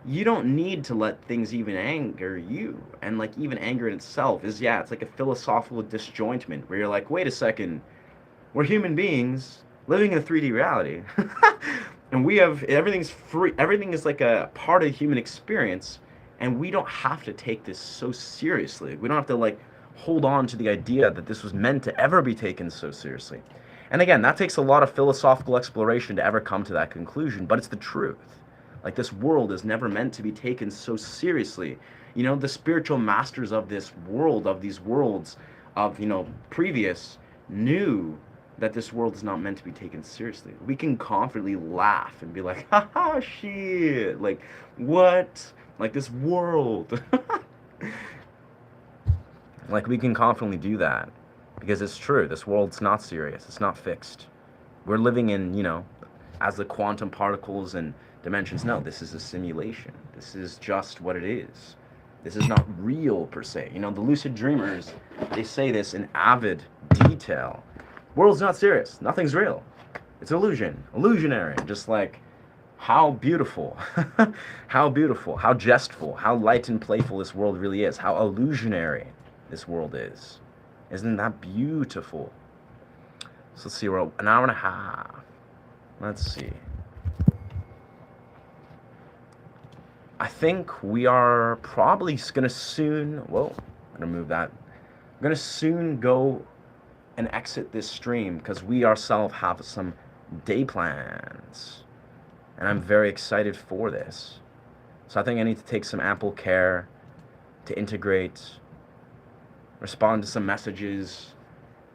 you don't need to let things even anger you, and like even anger in itself is yeah, it's like a philosophical disjointment where you're like, wait a second, we're human beings living in a 3D reality. And we have everything's free, everything is like a part of the human experience, and we don't have to take this so seriously. We don't have to like hold on to the idea that this was meant to ever be taken so seriously. And again, that takes a lot of philosophical exploration to ever come to that conclusion, but it's the truth. Like this world is never meant to be taken so seriously. You know, the spiritual masters of this world, of these worlds, of, you know, previous, knew that this world is not meant to be taken seriously. We can confidently laugh and be like, haha, shit. Like, what? Like, this world. Like, we can confidently do that because it's true. This world's not serious, it's not fixed. We're living in, you know, as the quantum particles and dimensions know, this is a simulation. This is just what it is. This is not real per se. You know, the lucid dreamers, they say this in avid detail. World's not serious. Nothing's real. It's illusion. Illusionary. Just like how beautiful, how beautiful, how jestful, how light and playful this world really is. How illusionary this world is. Isn't that beautiful? So let's see, we're an hour and a half. Let's see. I think we are probably gonna soon, whoa, I'm gonna move that. I'm gonna soon go and exit this stream because we ourselves have some day plans. And I'm very excited for this. So I think I need to take some ample care to integrate, respond to some messages,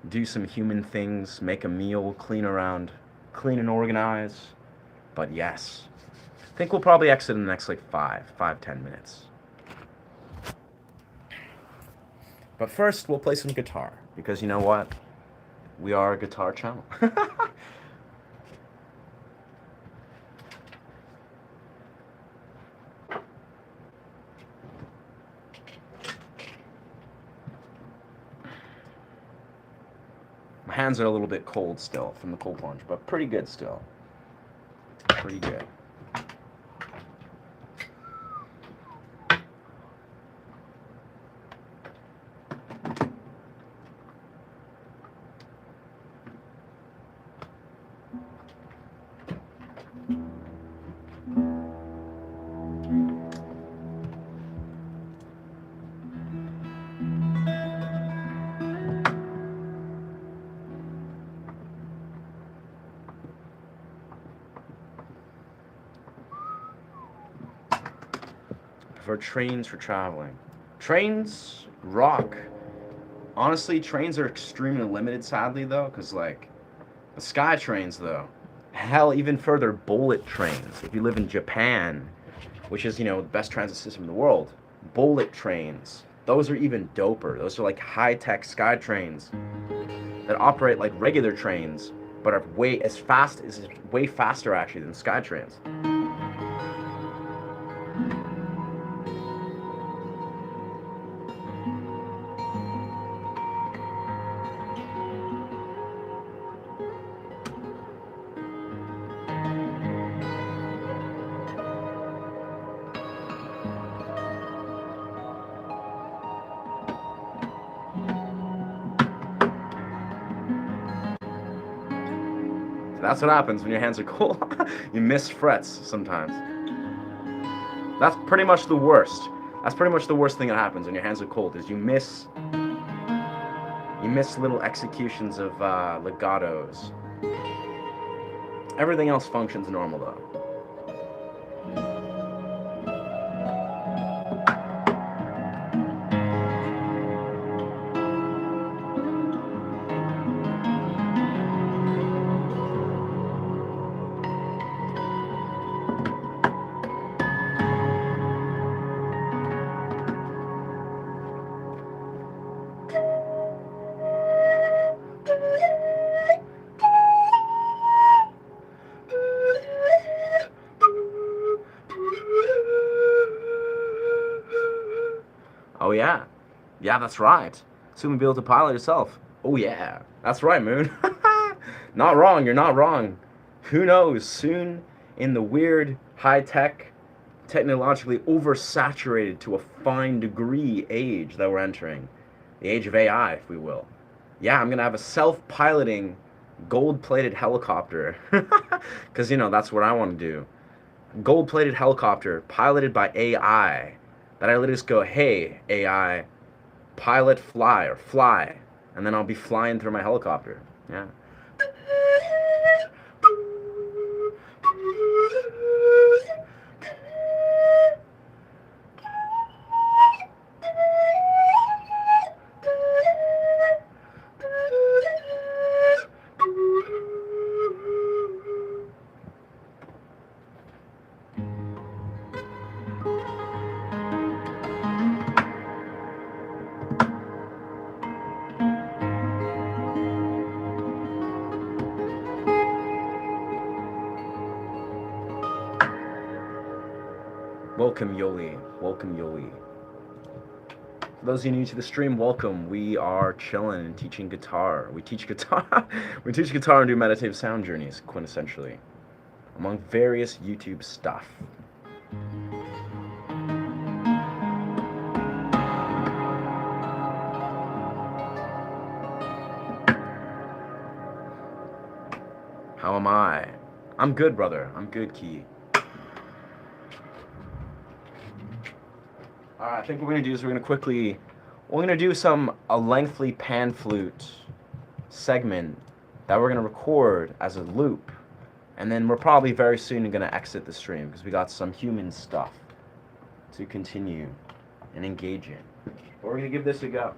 do some human things, make a meal, clean and organize. But yes, I think we'll probably exit in the next like 10 minutes. But first, we'll play some guitar because you know what? We are a guitar channel. My hands are a little bit cold still from the cold plunge, but pretty good still. Pretty good. For trains for traveling. Trains rock. Honestly, trains are extremely limited, sadly, though, because, like, the sky trains, though. Hell, even further, bullet trains. If you live in Japan, which is, you know, the best transit system in the world, bullet trains. Those are even doper. Those are, like, high-tech sky trains that operate like regular trains, but are way faster, actually, than sky trains. That's what happens when your hands are cold. You miss frets sometimes. That's pretty much the worst. That's pretty much the worst thing that happens when your hands are cold is you miss little executions of legatos. Everything else functions normal though. Yeah, that's right. Soon you'll be able to pilot yourself. Oh yeah, that's right, Moon. Not wrong. You're not wrong. Who knows? Soon, in the weird, high-tech, technologically oversaturated to a fine degree age that we're entering, the age of AI, if we will. Yeah, I'm gonna have a self-piloting, gold-plated helicopter, because that's what I want to do. Gold-plated helicopter piloted by AI. That I literally just go, hey AI, pilot fly or fly, and then I'll be flying through my helicopter. Yeah. Welcome, Yoli. Welcome, Yoli. For those of you new to the stream, welcome. We are chilling and teaching guitar. We teach guitar. We teach guitar and do meditative sound journeys, quintessentially, among various YouTube stuff. How am I? I'm good, brother. I'm good, Key. Alright, I think what we're gonna do is we're gonna do a lengthy pan flute segment that we're gonna record as a loop, and then we're probably very soon gonna exit the stream because we got some human stuff to continue and engage in. But we're gonna give this a go.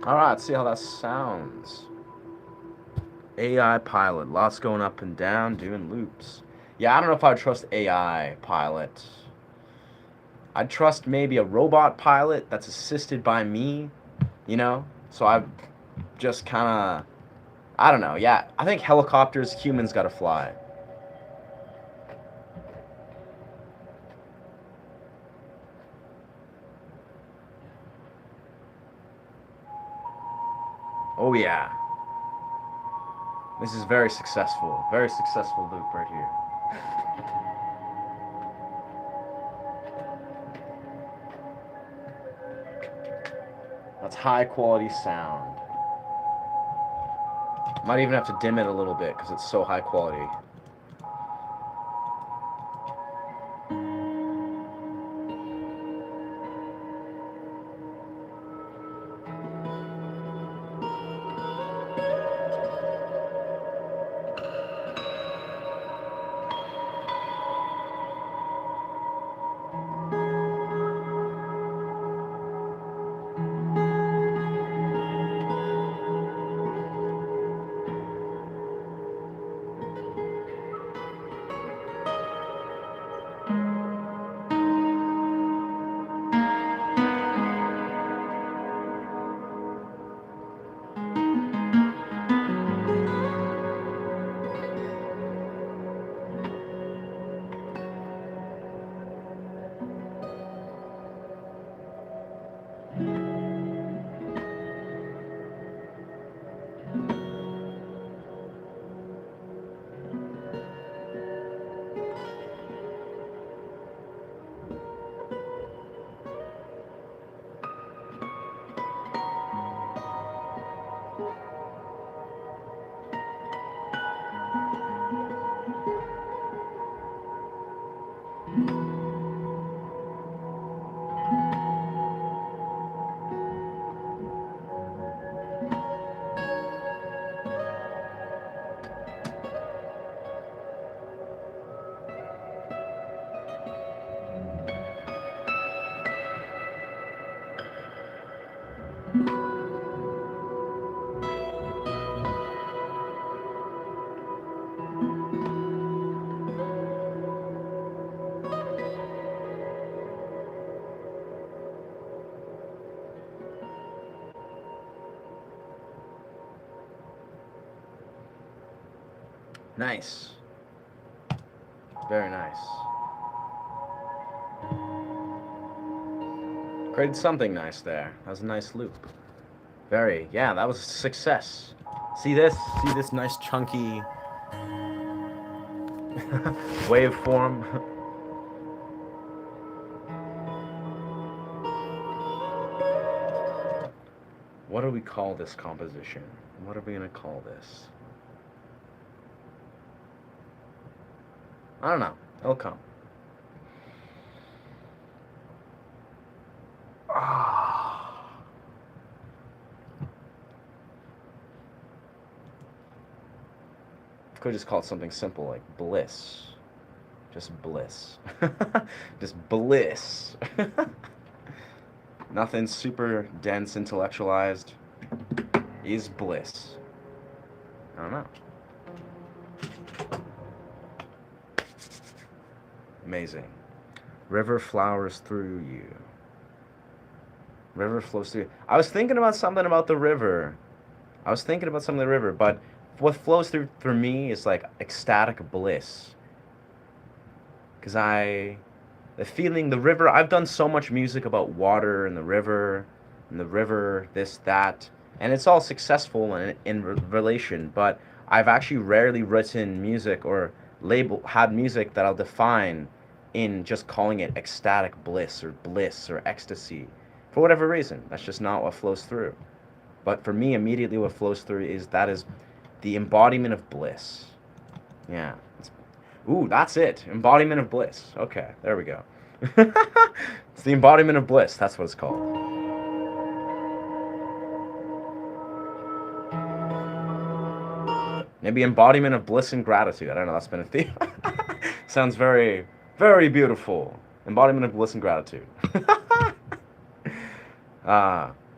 Alright, let's see how that sounds. AI pilot, lots going up and down, doing loops. Yeah, I don't know if I'd trust AI pilot. I'd trust maybe a robot pilot that's assisted by me, So I just kind of, I don't know. Yeah, I think helicopters, humans gotta fly. Oh yeah. This is very successful loop right here. That's high quality sound. Might even have to dim it a little bit because it's so high quality. Nice. Very nice. Created something nice there. That was a nice loop. Very, yeah, that was a success. See this? See this nice chunky waveform? What do we call this composition? What are we gonna call this? I don't know. It'll come. Could just call it something simple like bliss. Just bliss. Just bliss. Nothing super dense, intellectualized. Is bliss. I don't know. Amazing. River flowers through you. River flows through. I was thinking about something about the river. But what flows through me is like ecstatic bliss. Cause the feeling, the river. I've done so much music about water and the river, this, that, and it's all successful in relation. But I've actually rarely written music or had music that I'll define in just calling it ecstatic bliss or ecstasy. For whatever reason, that's just not what flows through. But for me, immediately what flows through is the embodiment of bliss. Yeah. Ooh, that's it. Embodiment of bliss. Okay, there we go. It's the embodiment of bliss. That's what it's called. Maybe embodiment of bliss and gratitude. I don't know. That's been a theme. Sounds very, very beautiful. Embodiment of bliss and gratitude.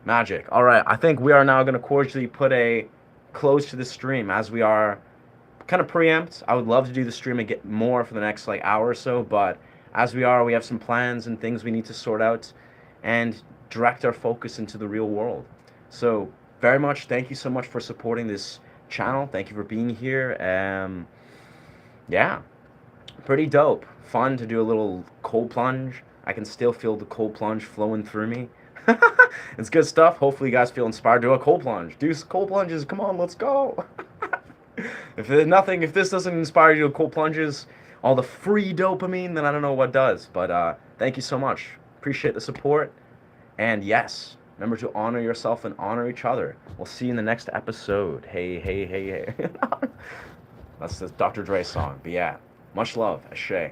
Magic. All right. I think we are now going to cordially put a close to the stream as we are kind of preempt. I would love to do the stream and get more for the next like hour or so, but as we have some plans and things we need to sort out and direct our focus into the real world. So very much thank you so much for supporting this channel. Thank you for being here. Yeah, pretty dope. Fun to do a little cold plunge. I can still feel the cold plunge flowing through me. It's good stuff. Hopefully you guys feel inspired to do a cold plunge. Do some cold plunges. Come on, let's go. If this doesn't inspire you to do cold plunges, all the free dopamine, then I don't know what does. But thank you so much. Appreciate the support. And yes, Remember to honor yourself and honor each other. We'll see you in the next episode. Hey, hey, hey, hey. That's the Dr. Dre song. But yeah, much love. Ashe.